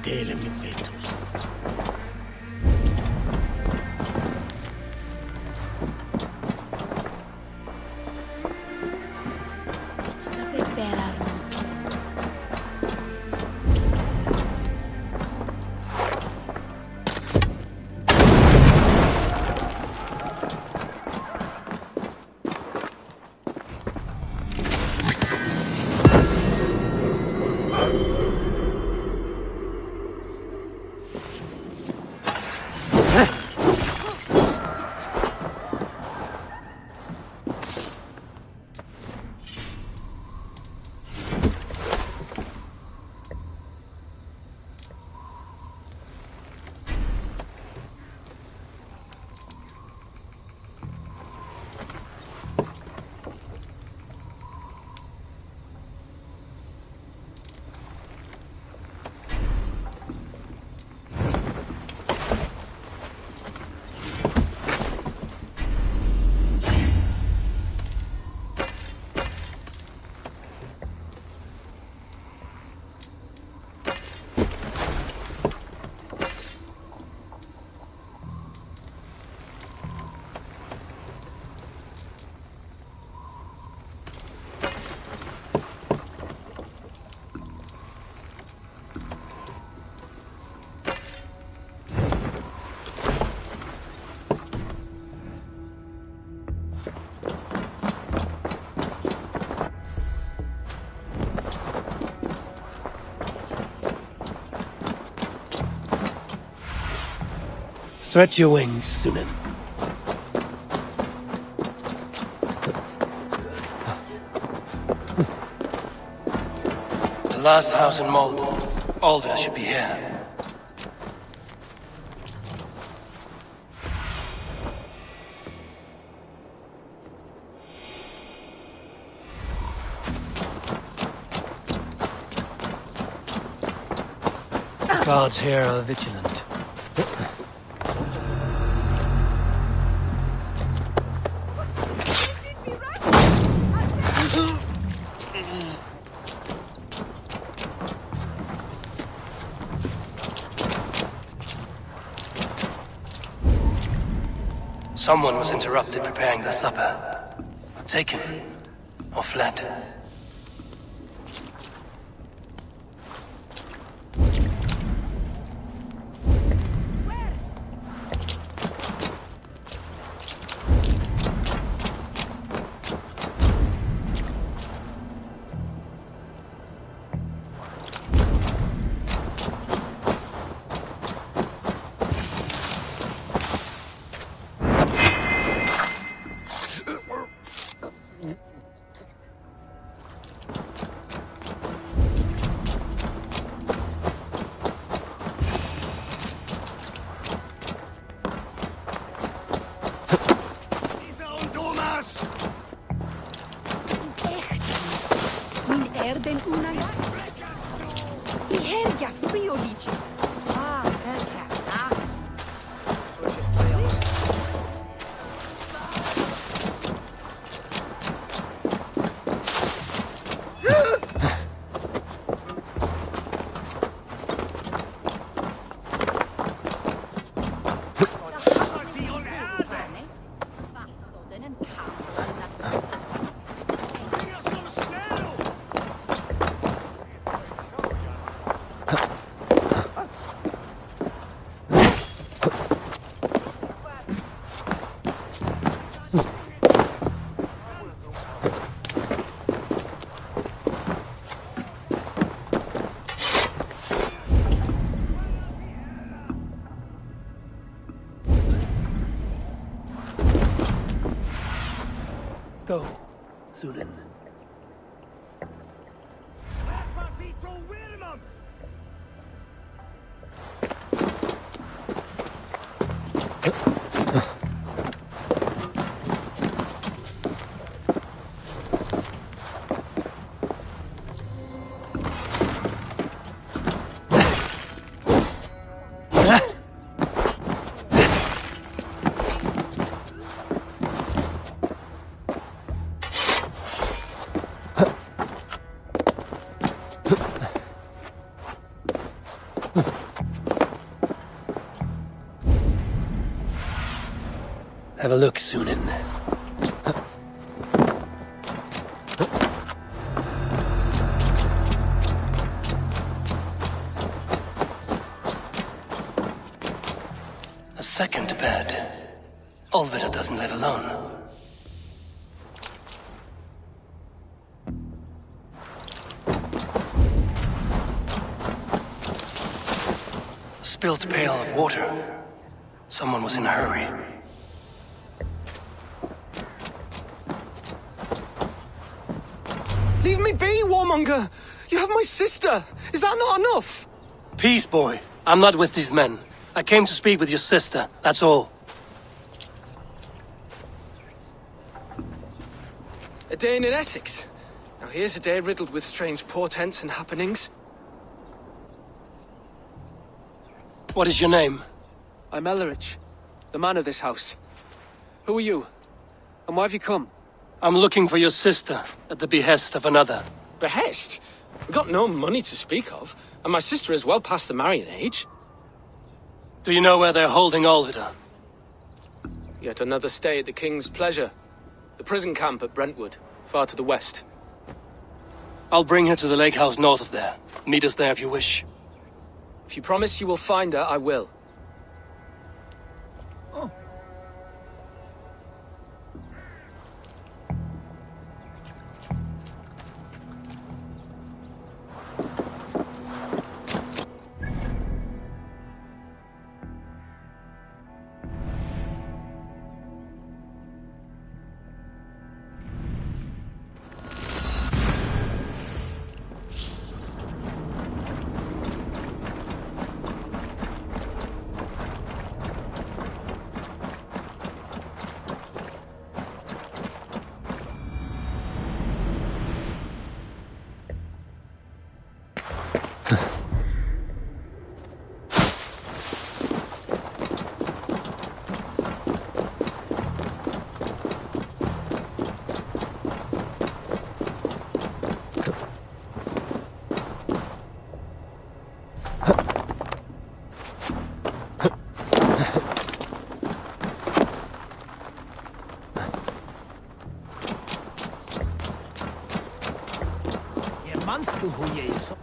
delen mit Vetus. Stretch your wings, Sunan. The last house in Malden. All of it should be here. Guards here are vigilant. Someone was interrupted preparing their supper. Taken or fled. Go, Zulin. Have a look, Sunan. A second bed. Olvida doesn't live alone. A spilt pail of water. Someone was in a hurry. Leave me be, warmonger! You have my sister! Is that not enough? Peace, boy. I'm not with these men. I came to speak with your sister, that's all. A day in Essex. Now here's a day riddled with strange portents and happenings. What is your name? I'm Ellerich, the man of this house. Who are you? And why have you come? I'm looking for your sister, at the behest of another. Behest? We've got no money to speak of, and my sister is well past the marrying age. Do you know where they're holding Olvida? Yet another stay at the King's pleasure. The prison camp at Brentwood, far to the west. I'll bring her to the lake house north of there. Meet us there if you wish. If you promise you will find her, I will. Waiter!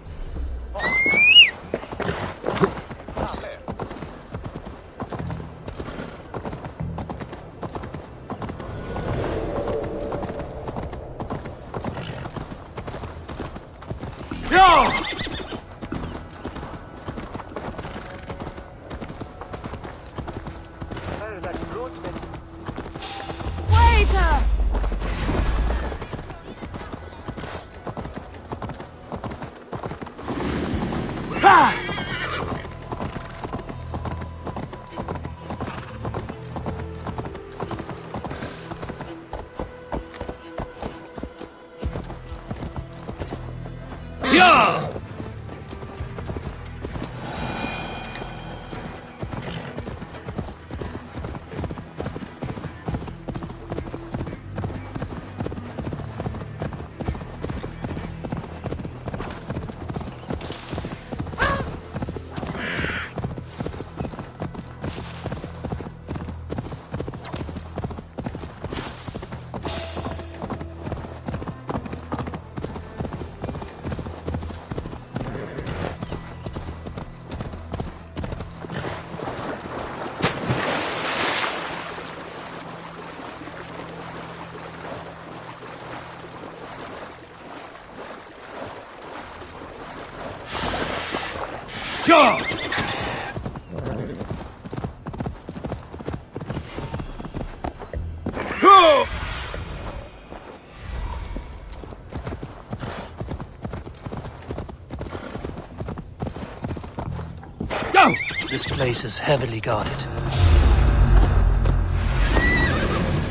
This place is heavily guarded.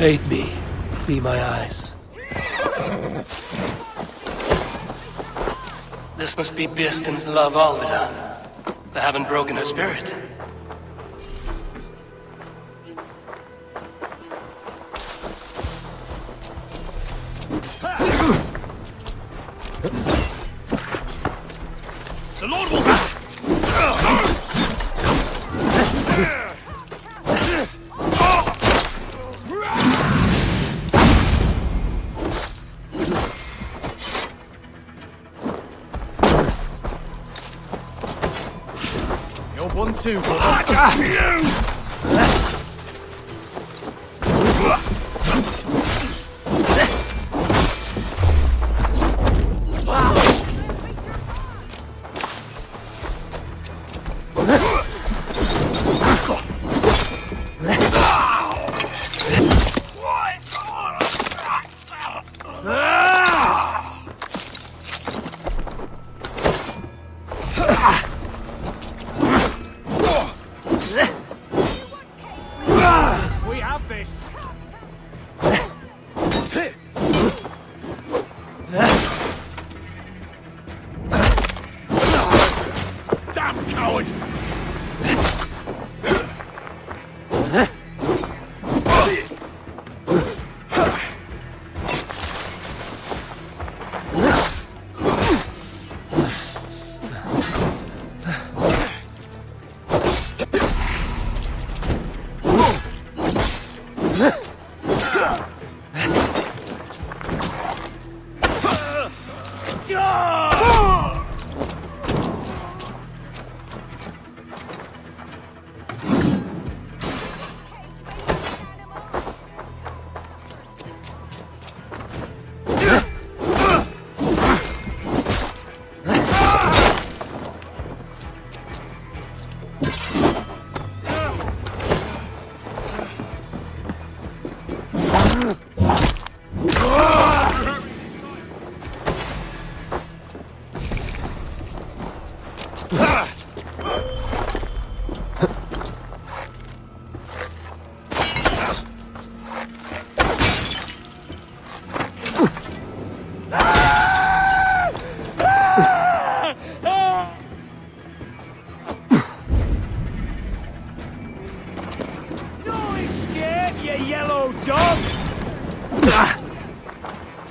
Aid me. Be my eyes. This must be Birston's love Alvida. They haven't broken her spirit. The Lord will... One, two,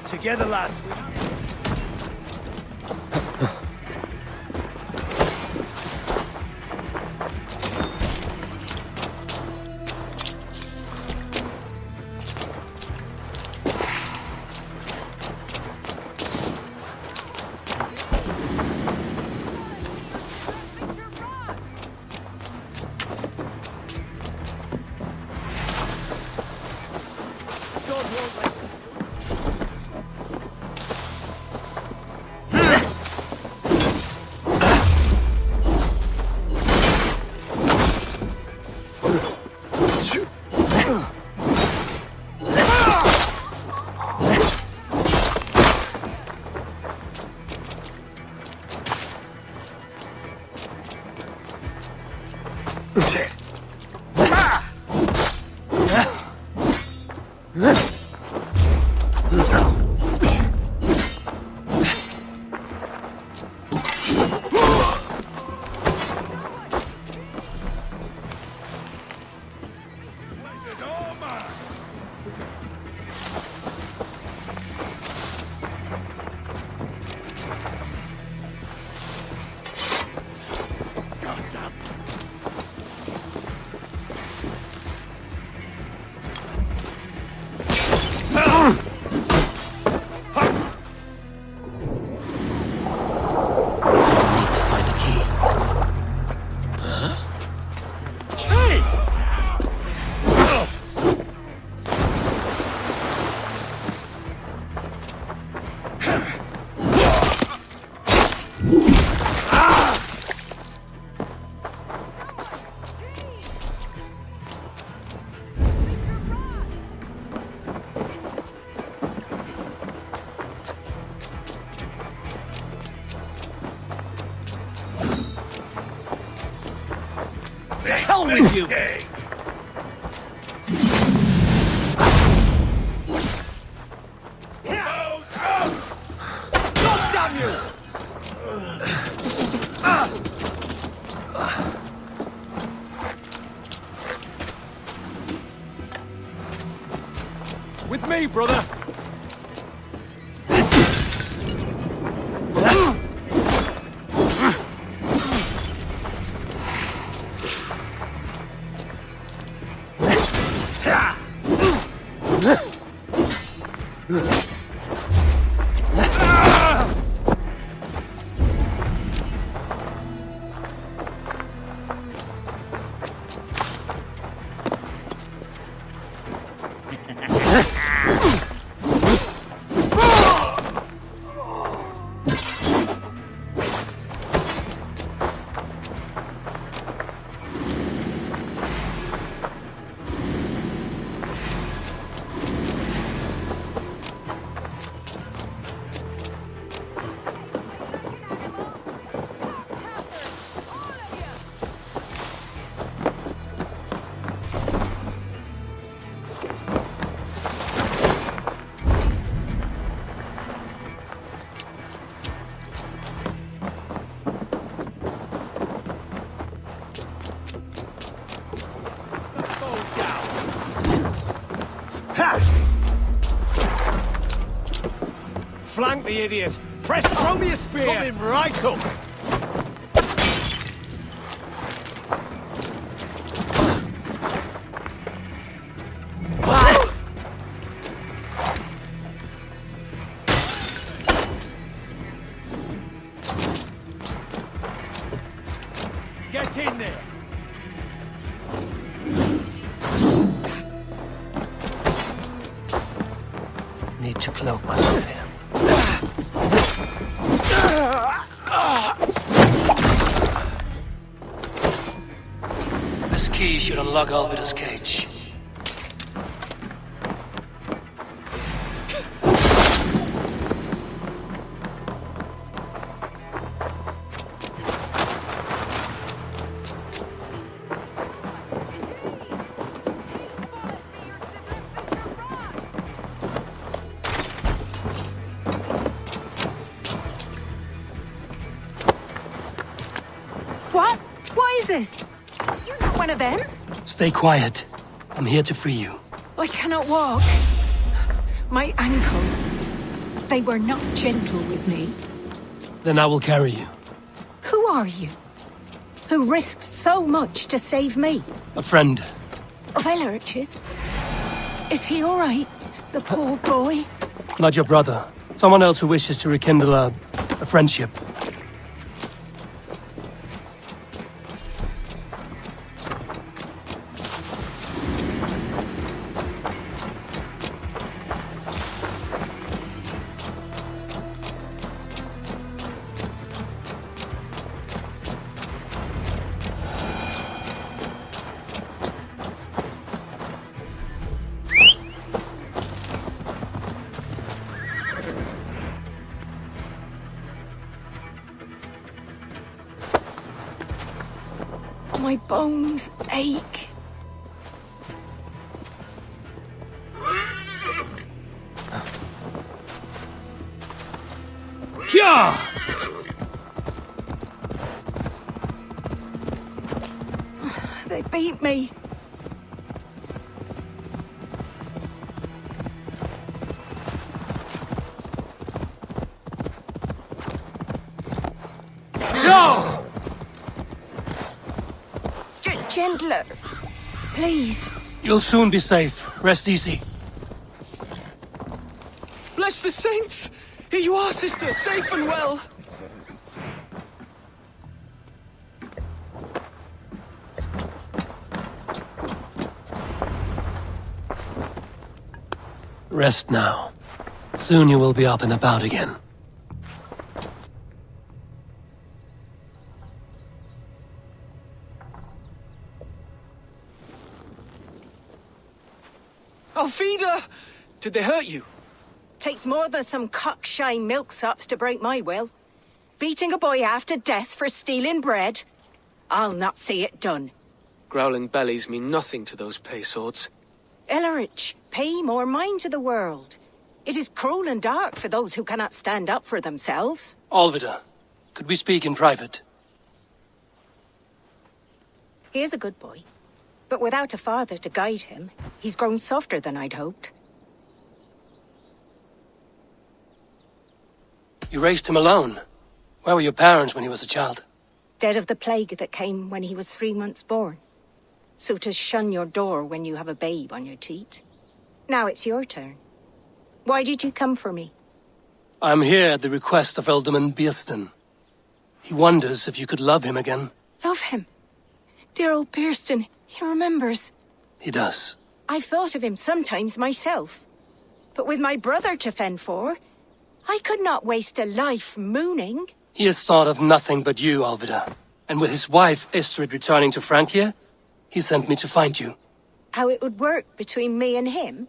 Together, lads. The hell with you! God damn you! With me, brother! Flank the idiot! Press! Throw me a spear! Coming right up! Get in there! Need to cloak myself here. This key should unlock Alvida's cage. What? What is this? You're not one of them? Stay quiet. I'm here to free you. I cannot walk. My ankle. They were not gentle with me. Then I will carry you. Who are you? Who risked so much to save me? A friend. Of Ellerch's? Is he all right? The poor boy? Not your brother. Someone else who wishes to rekindle a friendship. My bones ache. Yeah! They beat me. No! Gentler. Please. You'll soon be safe. Rest easy. Bless the saints! Here you are, sister, safe and well. Rest now. Soon you will be up and about again. Alfida! Did they hurt you? Takes more than some cockshy milksops to break my will. Beating a boy half to death for stealing bread? I'll not see it done. Growling bellies mean nothing to those pay swords. Ellerich, pay more mind to the world. It is cruel and dark for those who cannot stand up for themselves. Alvida, could we speak in private? He is a good boy, but without a father to guide him, he's grown softer than I'd hoped. You raised him alone. Where were your parents when he was a child? Dead of the plague that came when he was 3 months born. So to shun your door when you have a babe on your teat. Now it's your turn. Why did you come for me? I'm here at the request of Alderman Bierston. He wonders if you could love him again. Love him. Dear old Bierston, he remembers. He does. I've thought of him sometimes myself. But with my brother to fend for, I could not waste a life mooning. He has thought of nothing but you, Alvida. And with his wife, Istrid, returning to Francia, he sent me to find you. How it would work between me and him?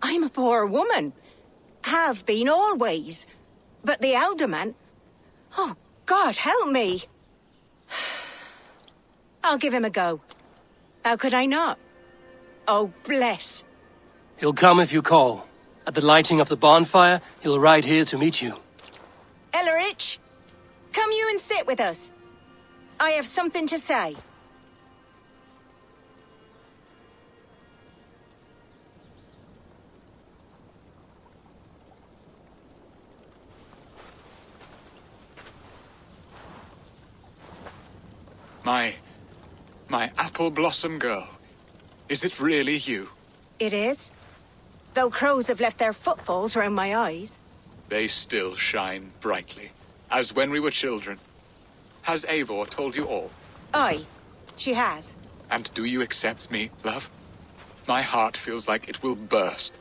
I'm a poor woman. Have been always. But the alderman... Oh, God, help me! I'll give him a go. How could I not? Oh, bless. He'll come if you call. At the lighting of the bonfire, he'll ride here to meet you. Ellerich, come you and sit with us. I have something to say. My apple blossom girl. Is it really you? It is. Though crows have left their footfalls round my eyes. They still shine brightly, as when we were children. Has Eivor told you all? Aye, she has. And do you accept me, love? My heart feels like it will burst.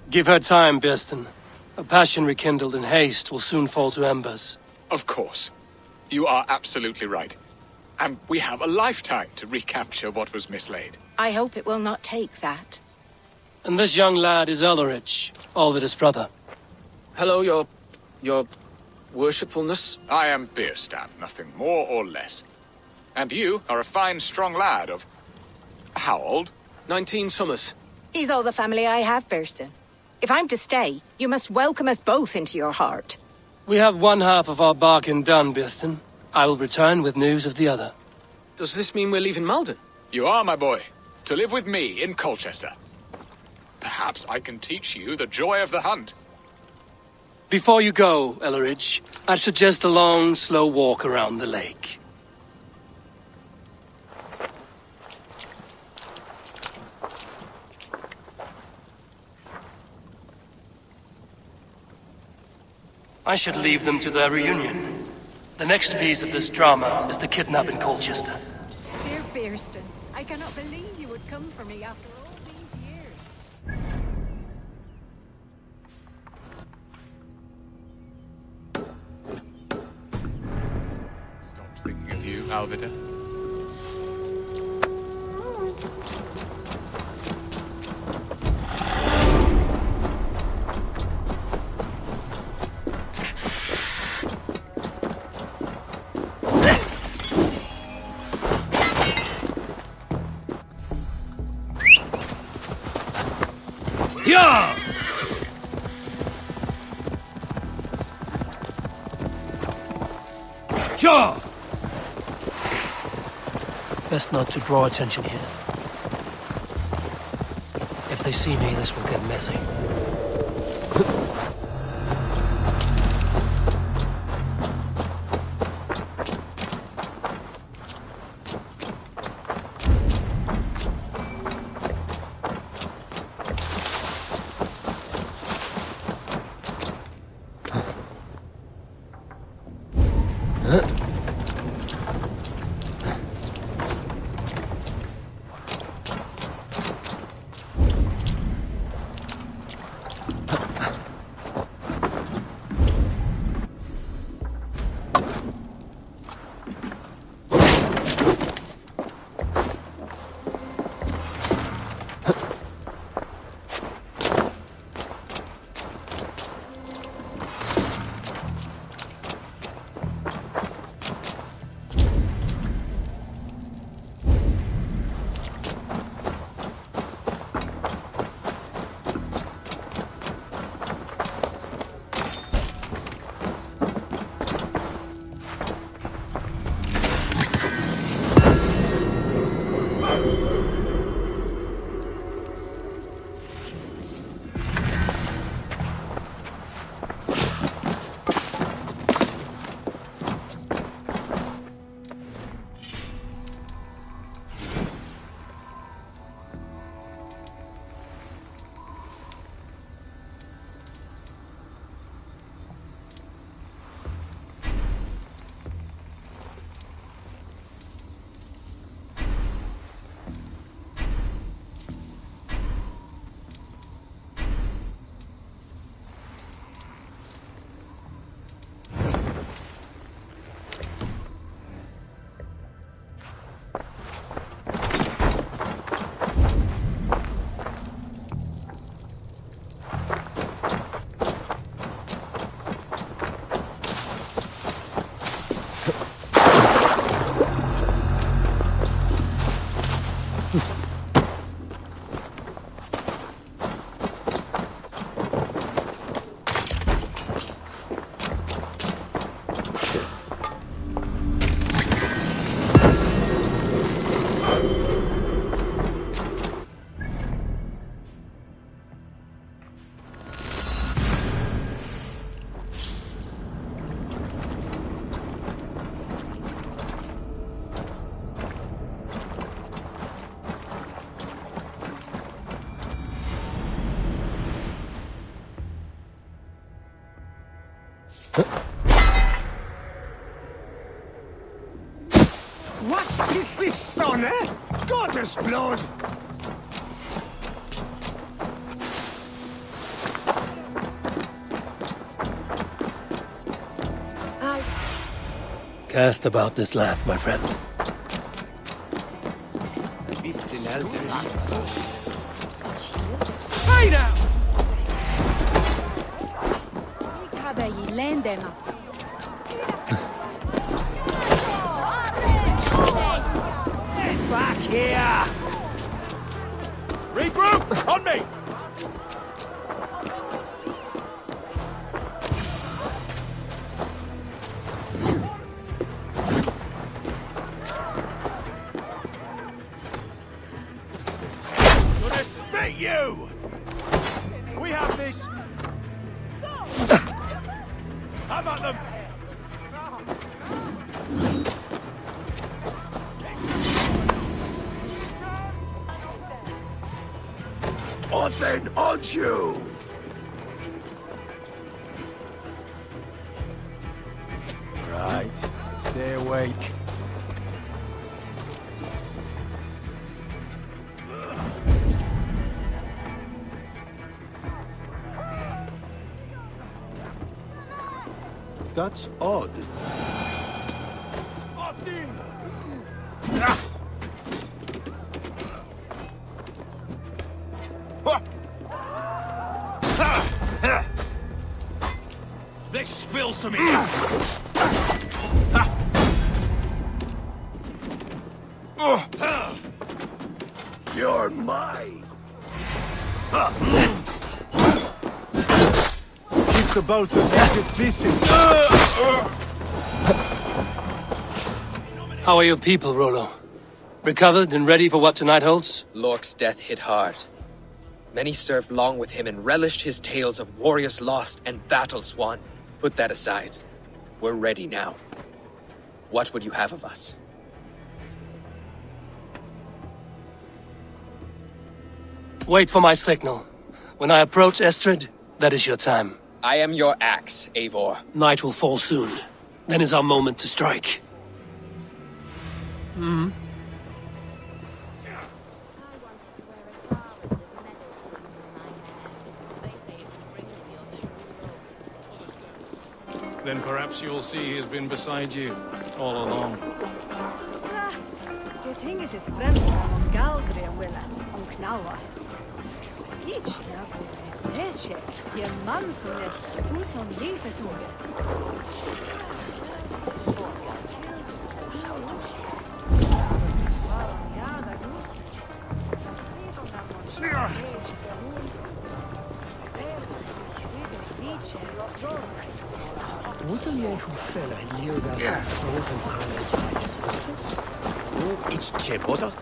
Give her time, Bierston. A passion rekindled in haste will soon fall to embers. Of course. You are absolutely right. And we have a lifetime to recapture what was mislaid. I hope it will not take that. And this young lad is Ellerich, Alvida's brother. Hello, your worshipfulness. I am Bierstan, nothing more or less. And you are a fine, strong lad of... how old? 19 summers. He's all the family I have, Bierston. If I'm to stay, you must welcome us both into your heart. We have one half of our bargain done, Bierston. I will return with news of the other. Does this mean we're leaving Malden? You are, my boy, to live with me in Colchester. Perhaps I can teach you the joy of the hunt. Before you go, Ellerich, I'd suggest a long, slow walk around the lake. I should leave them to their reunion. The next piece of this drama is the kidnap in Colchester. Dear Bierston, I cannot believe you would come for me after all these years. Stop thinking of you, Alvida. Yeah! Yeah! Best not to draw attention here. If they see me, this will get messy. What is this stone, eh? Goddess blood! Cast about this land, my friend. Hey now! Back here! Regroup! On me! Gonna spit you! We have this! How about them? On then, on you! Right. Stay awake. That's odd. Let's spill some ink! You're mine! about the naked pieces. How are your people, Rollo? Recovered and ready for what tonight holds? Lork's death hit hard. Many served long with him and relished his tales of warriors lost and battles won. Put that aside. We're ready now. What would you have of us? Wait for my signal. When I approach Estrid, that is your time. I am your axe, Eivor. Night will fall soon. Then is our moment to strike. Hmm? Then perhaps you'll see he's been beside you all along. The thing is his friend on Galdri and Willa on Knawa. Each Seche, your man som är utom livet Wouldn't you who fell and you that frozen harness righteousness? Oh, it's Cheboda.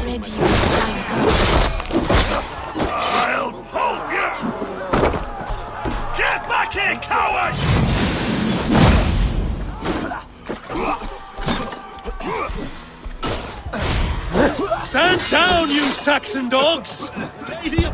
Ready, I'll poke you! Get back here, coward! Stand down, you Saxon dogs! Lady...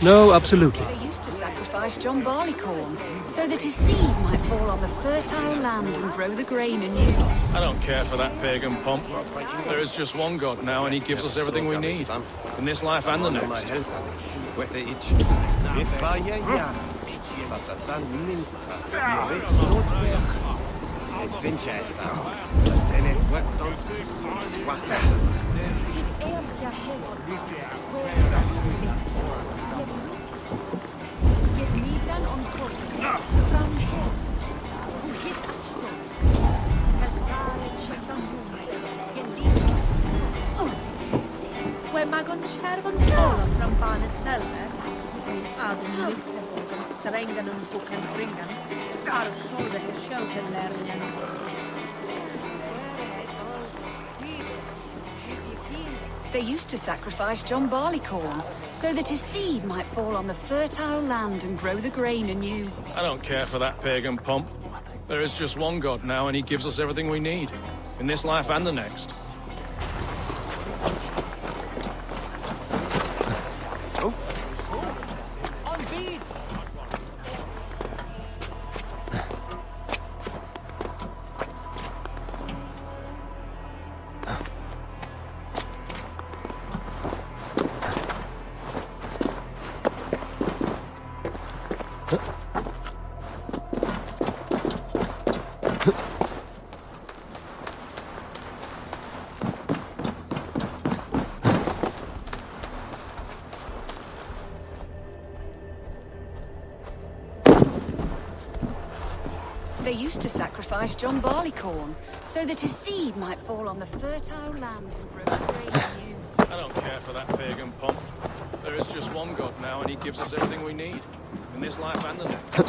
No, absolutely. They used to sacrifice John Barleycorn, so that his seed might fall on the fertile land and grow the grain anew. I don't care for that pagan pomp. There is just one God now, and he gives us everything we need. In this life and the next. When magon kärvan talar från barnets helvete, Adam lyfter strängen och boken springan, arvsålder i kökelärningen. They used to sacrifice John Barleycorn, so that his seed might fall on the fertile land and grow the grain anew. I don't care for that pagan pomp. There is just one God now, and he gives us everything we need. In this life and the next. They used to sacrifice John Barleycorn, so that his seed might fall on the fertile land and grow great anew. I don't care for that pagan pomp. There is just one God now, and he gives us everything we need. In this life and the next.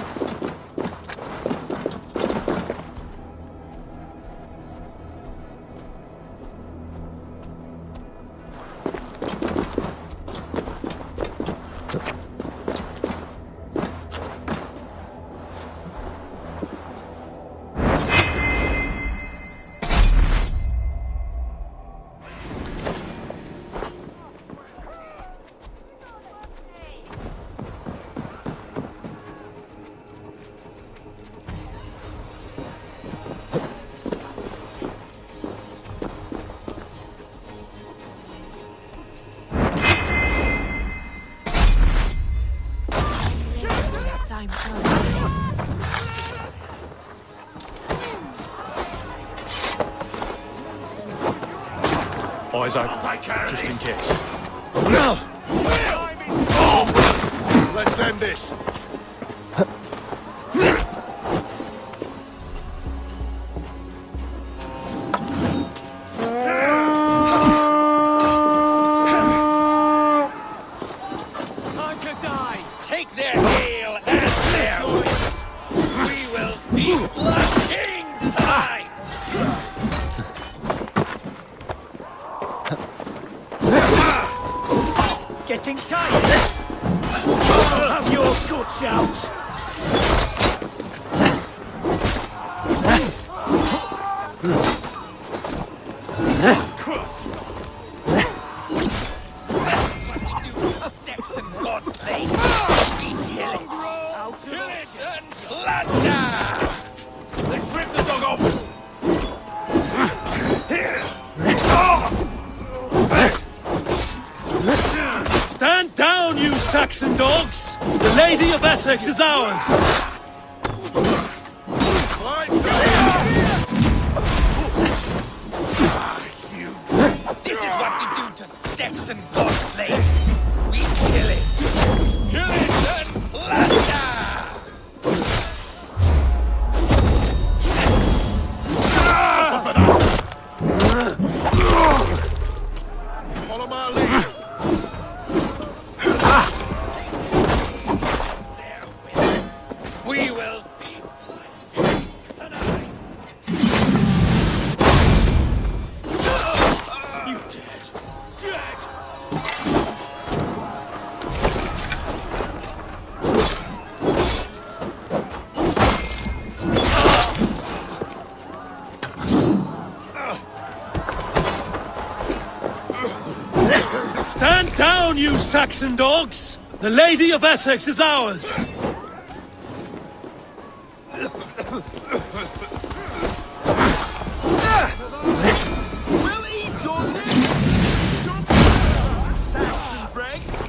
Eyes open, just in case. No! Let's end this. Time to die! Take their hail and their wits! We will be blood kings tonight! Getting tired? I'll have your guts out! Sex and God's sake! Kill it and plunder! Let's rip the dog off! Stand down, you Saxon dogs! The Lady of Essex is ours! This is what we do to sex and god slaves! We kill it! Kill it and plunder! Follow my lead. We will feast like tonight! You dead! Dead! Stand down, you Saxon dogs! The Lady of Essex is ours! We'll eat your lips! Saxon dregs!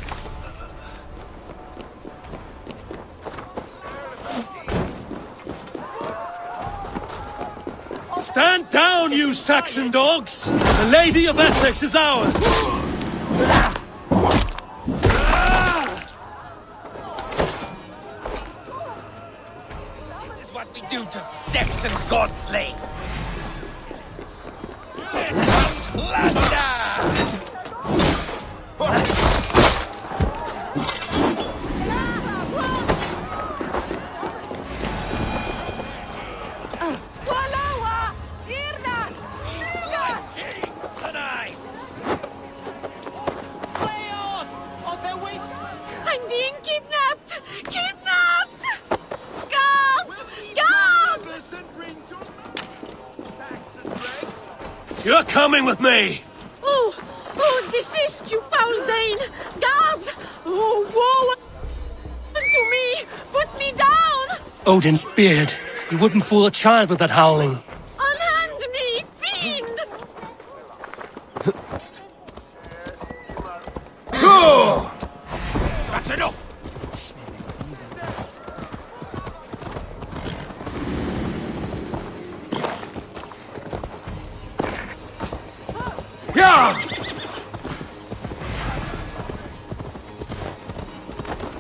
Stand down, you Saxon dogs! The Lady of Essex is ours! This is what we do to sex and god slave! I'm being kidnapped! Kidnapped! Guards! Guards! You're coming with me! Oh, desist, you foul Dane! Guards! Oh, woe to me! Put me down! Odin's beard. You wouldn't fool a child with that howling. Unhand me, fiend! Go! That's enough! Yeah!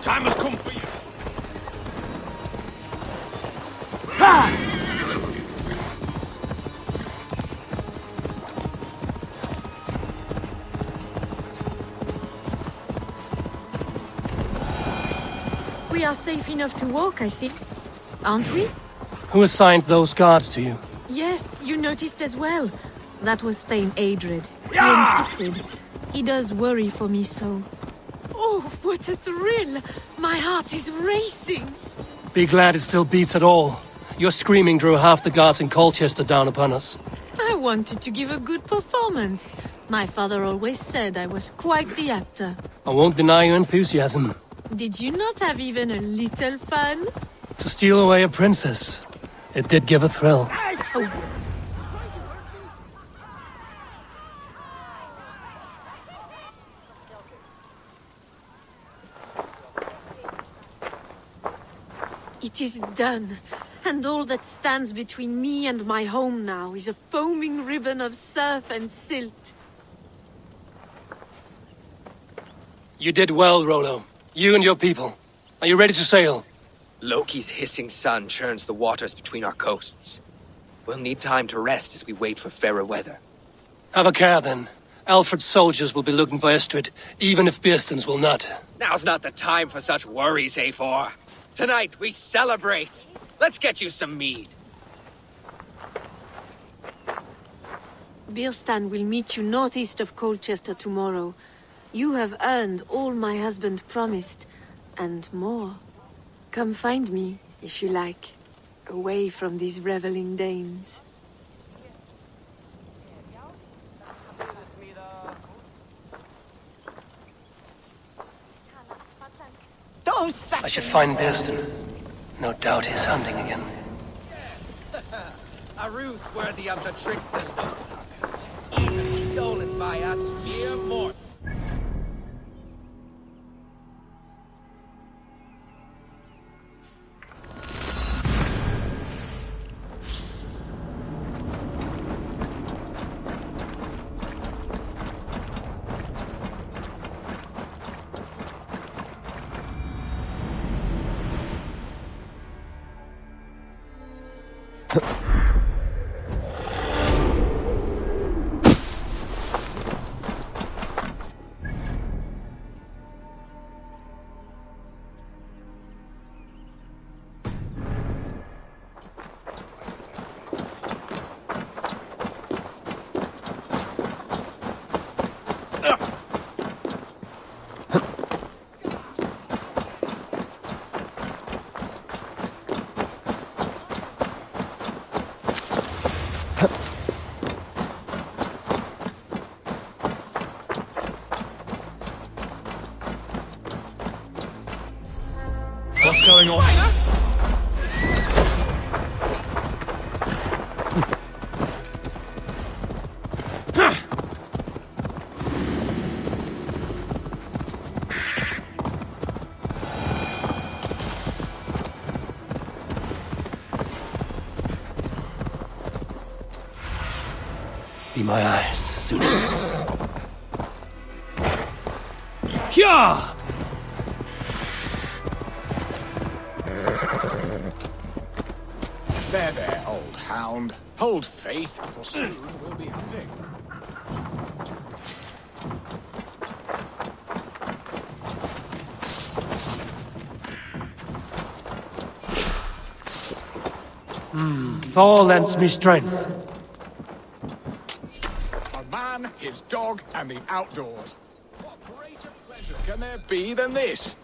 Time has come for you! Ha! We are safe enough to walk, I think. Aren't we? Who assigned those guards to you? Yes, you noticed as well. That was Thane Adred. He insisted. He does worry for me so. Oh, what a thrill! My heart is racing! Be glad it still beats at all. Your screaming drew half the guards in Colchester down upon us. I wanted to give a good performance. My father always said I was quite the actor. I won't deny your enthusiasm. Did you not have even a little fun? To steal away a princess. It did give a thrill. Oh. It is done, and all that stands between me and my home now is a foaming ribbon of surf and silt. You did well, Rollo. You and your people. Are you ready to sail? Loki's hissing sun churns the waters between our coasts. We'll need time to rest as we wait for fairer weather. Have a care, then. Alfred's soldiers will be looking for Estrid, even if Bearstons will not. Now's not the time for such worries, Eivor. Tonight, we celebrate. Let's get you some mead. Birstan will meet you northeast of Colchester tomorrow. You have earned all my husband promised, and more. Come find me, if you like, away from these reveling Danes. I should find Bearston. No doubt he's hunting again. A ruse worthy of the trickster, even stolen by us mere mortals. What's going on? Be my eyes, soon. Hyah! There, old hound. Hold faith, for soon we'll be hunting. Thor lends me strength. A man, his dog, and the outdoors. What greater pleasure can there be than this?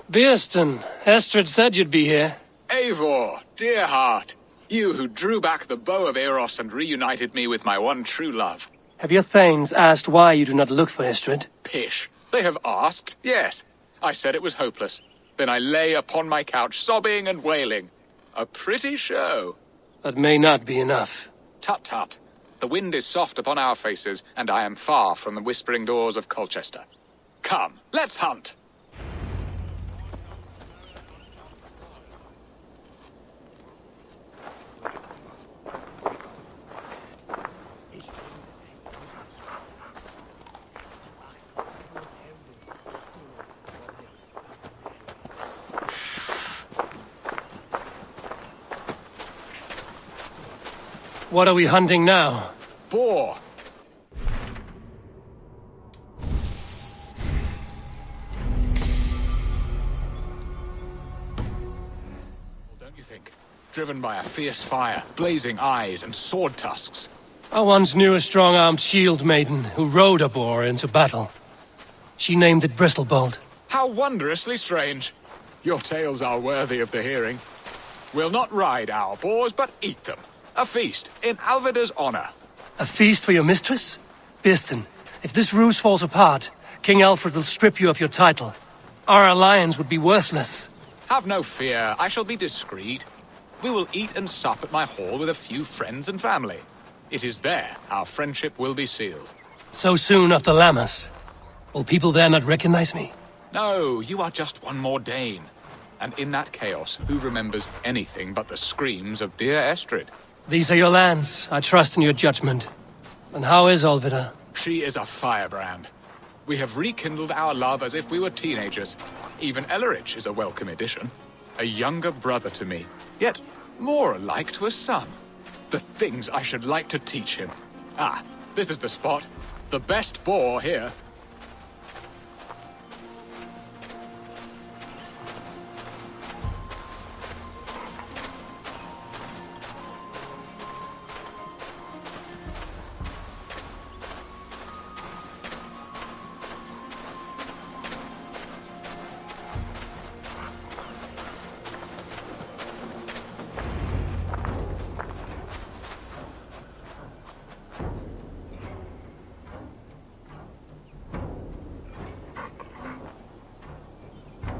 Bearston, Estrid said you'd be here. Eivor, dear heart, you who drew back the bow of Eros and reunited me with my one true love. Have your thanes asked why you do not look for Estrid? Pish. They have asked, yes. I said it was hopeless. Then I lay upon my couch, sobbing and wailing. A pretty show. That may not be enough. Tut-tut. The wind is soft upon our faces, and I am far from the whispering doors of Colchester. Come, let's hunt! What are we hunting now? Boar. think? Driven by a fierce fire, blazing eyes, and sword tusks. I once knew a strong-armed shield maiden who rode a boar into battle. She named it Bristlebolt. How wondrously strange. Your tales are worthy of the hearing. We'll not ride our boars, but eat them. A feast, in Alvida's honor. A feast for your mistress? Birston, if this ruse falls apart, King Alfred will strip you of your title. Our alliance would be worthless. Have no fear, I shall be discreet. We will eat and sup at my hall with a few friends and family. It is there our friendship will be sealed. So soon after Lammas? Will people there not recognize me? No, you are just one more Dane. And in that chaos, who remembers anything but the screams of dear Estrid? These are your lands. I trust in your judgment. And how is Alvida? She is a firebrand. We have rekindled our love as if we were teenagers. Even Ellerich is a welcome addition. A younger brother to me, yet more alike to a son. The things I should like to teach him. Ah, this is the spot. The best boar here.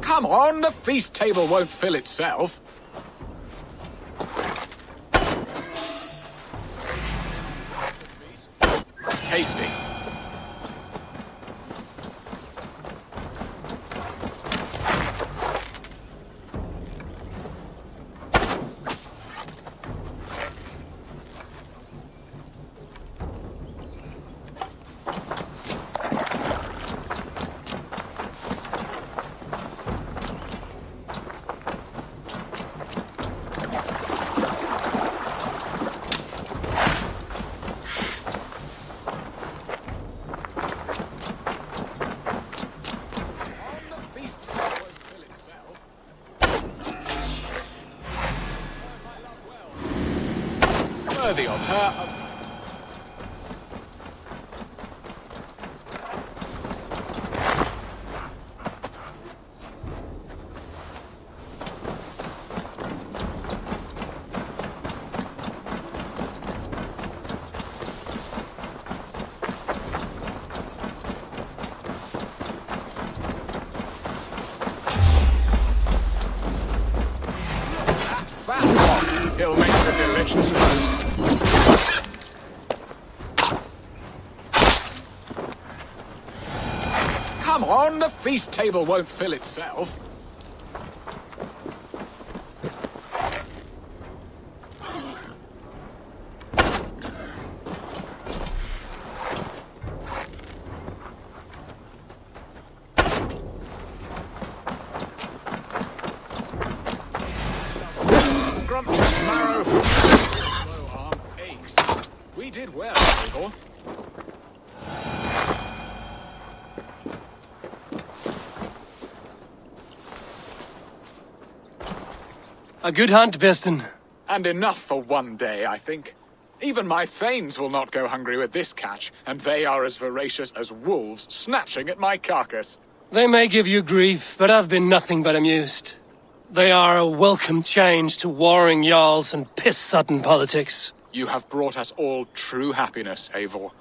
Come on, the feast table won't fill itself. Tasty. Worthy of her. That fat one, he'll make the delicious roast. Come on, the feast table won't fill itself. Scrumptious marrow from the low arm aches. We did well, Eivor. A good hunt, Birston. And enough for one day, I think. Even my thanes will not go hungry with this catch, and they are as voracious as wolves snatching at my carcass. They may give you grief, but I've been nothing but amused. They are a welcome change to warring jarls and piss-sodden politics. You have brought us all true happiness, Eivor.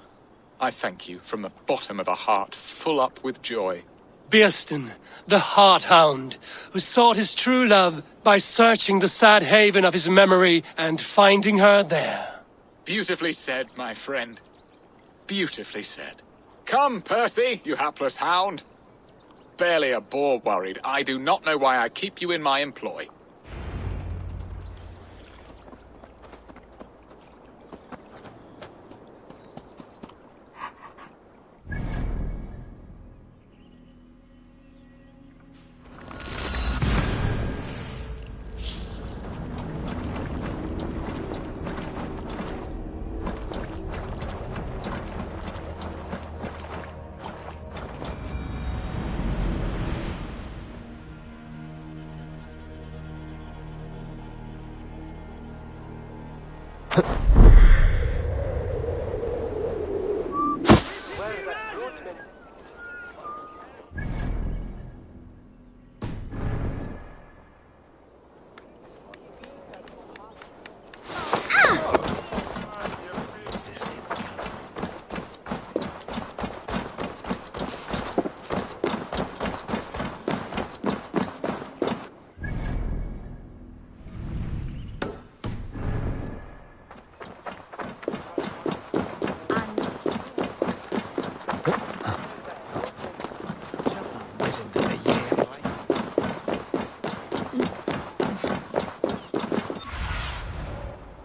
I thank you from the bottom of a heart full up with joy. Birston, the Heart-Hound, who sought his true love by searching the sad haven of his memory and finding her there. Beautifully said, my friend. Beautifully said. Come, Percy, you hapless hound. Barely a boar worried. I do not know why I keep you in my employ.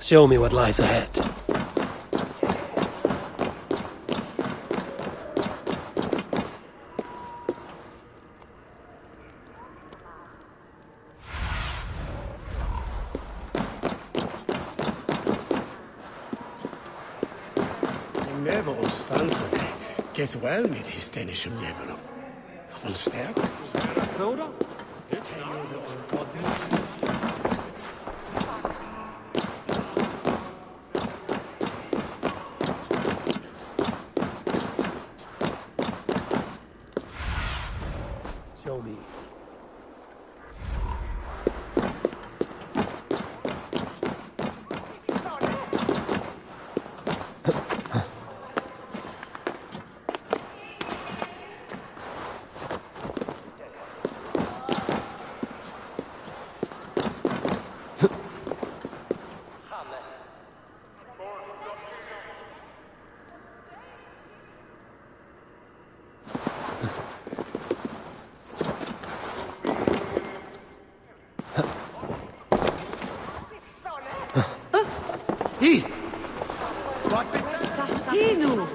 Show me what lies ahead. Never on stand for det. Get well med historien lever. On sterk. Koda. Show me. Hi! Hino!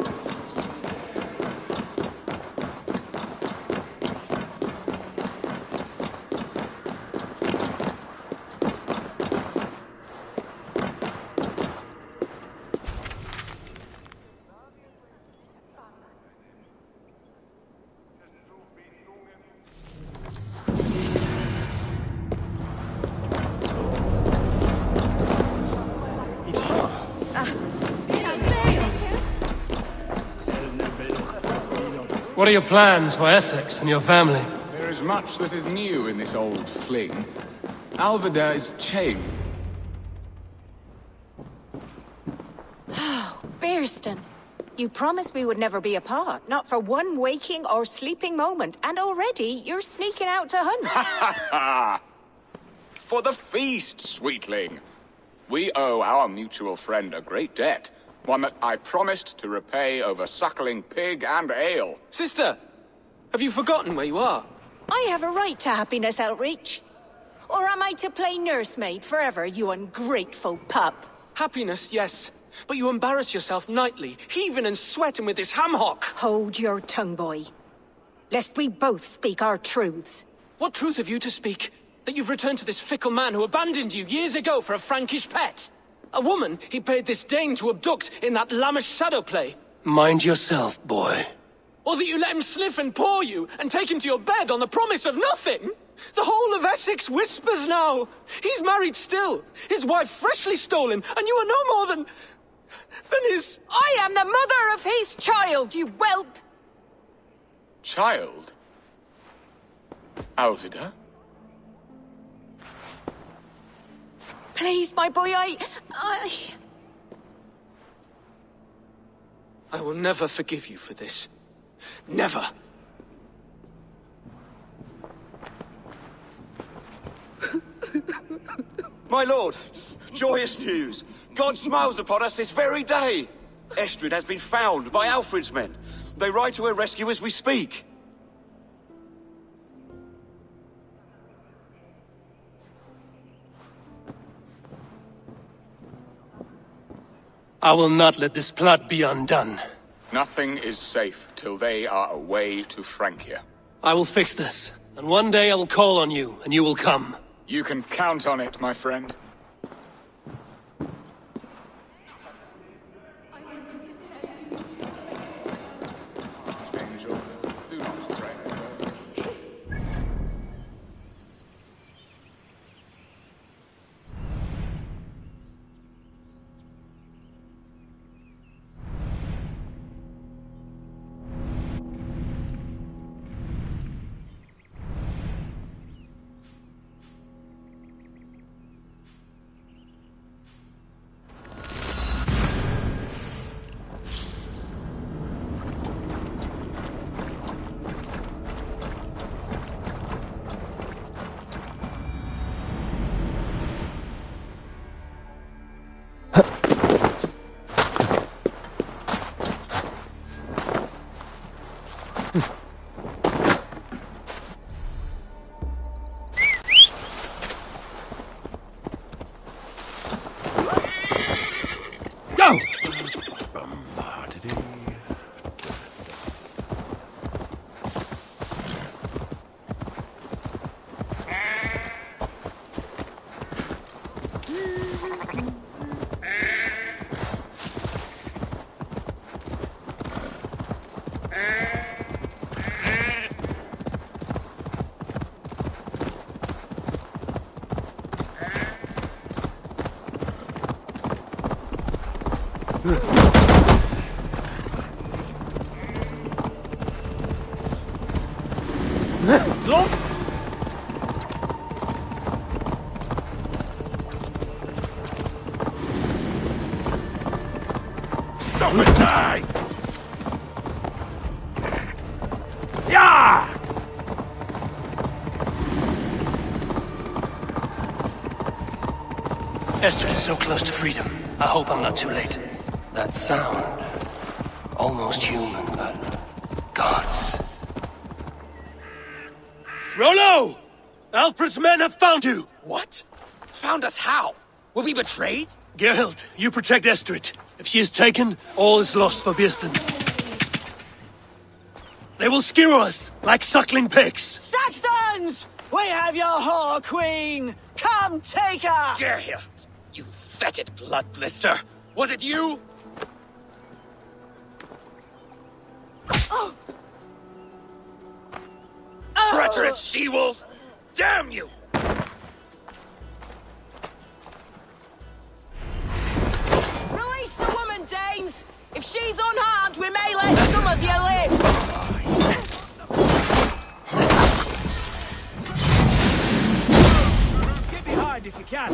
What are your plans for Essex and your family? There is much that is new in this old fling. Alvida is chained. Bearston, you promised we would never be apart, not for one waking or sleeping moment, and already you're sneaking out to hunt. For the feast, sweetling. We owe our mutual friend a great debt. One that I promised to repay over suckling pig and ale. Sister, have you forgotten where you are? I have a right to happiness, Outreach. Or am I to play nursemaid forever, you ungrateful pup? Happiness, yes. But you embarrass yourself nightly, heaving and sweating with this ham-hock. Hold your tongue, boy. Lest we both speak our truths. What truth have you to speak? That you've returned to this fickle man who abandoned you years ago for a Frankish pet? A woman he paid this Dane to abduct in that lammish shadow play? Mind yourself, boy. Or that you let him sniff and paw you, and take him to your bed on the promise of nothing? The whole of Essex whispers now. He's married still, his wife freshly stolen, and you are no more than his... I am the mother of his child, you whelp! Child? Alvida? Please, my boy, I will never forgive you for this. Never. My lord, joyous news. God smiles upon us this very day. Estrid has been found by Alfred's men. They ride to her rescue as we speak. I will not let this plot be undone. Nothing is safe till they are away to Francia. I will fix this, and one day I will call on you, and you will come. You can count on it, my friend. Angel, do not pray so. Go! Stop and die! Yeah! Estrid is so close to freedom. I hope I'm not too late. That sound. Almost human, but... gods. Rollo! Alfred's men have found you! What? Found us how? Were we betrayed? Geralt, you protect Estrid. If she is taken, all is lost for Birsten. They will skewer us like suckling pigs. Saxons! We have your whore queen! Come take her! Geralt, you fetid blood blister! Was it you? Oh. Treacherous she-wolf! Damn you! Release the woman, Danes! If she's unharmed, we may let some of you live! Get behind if you can.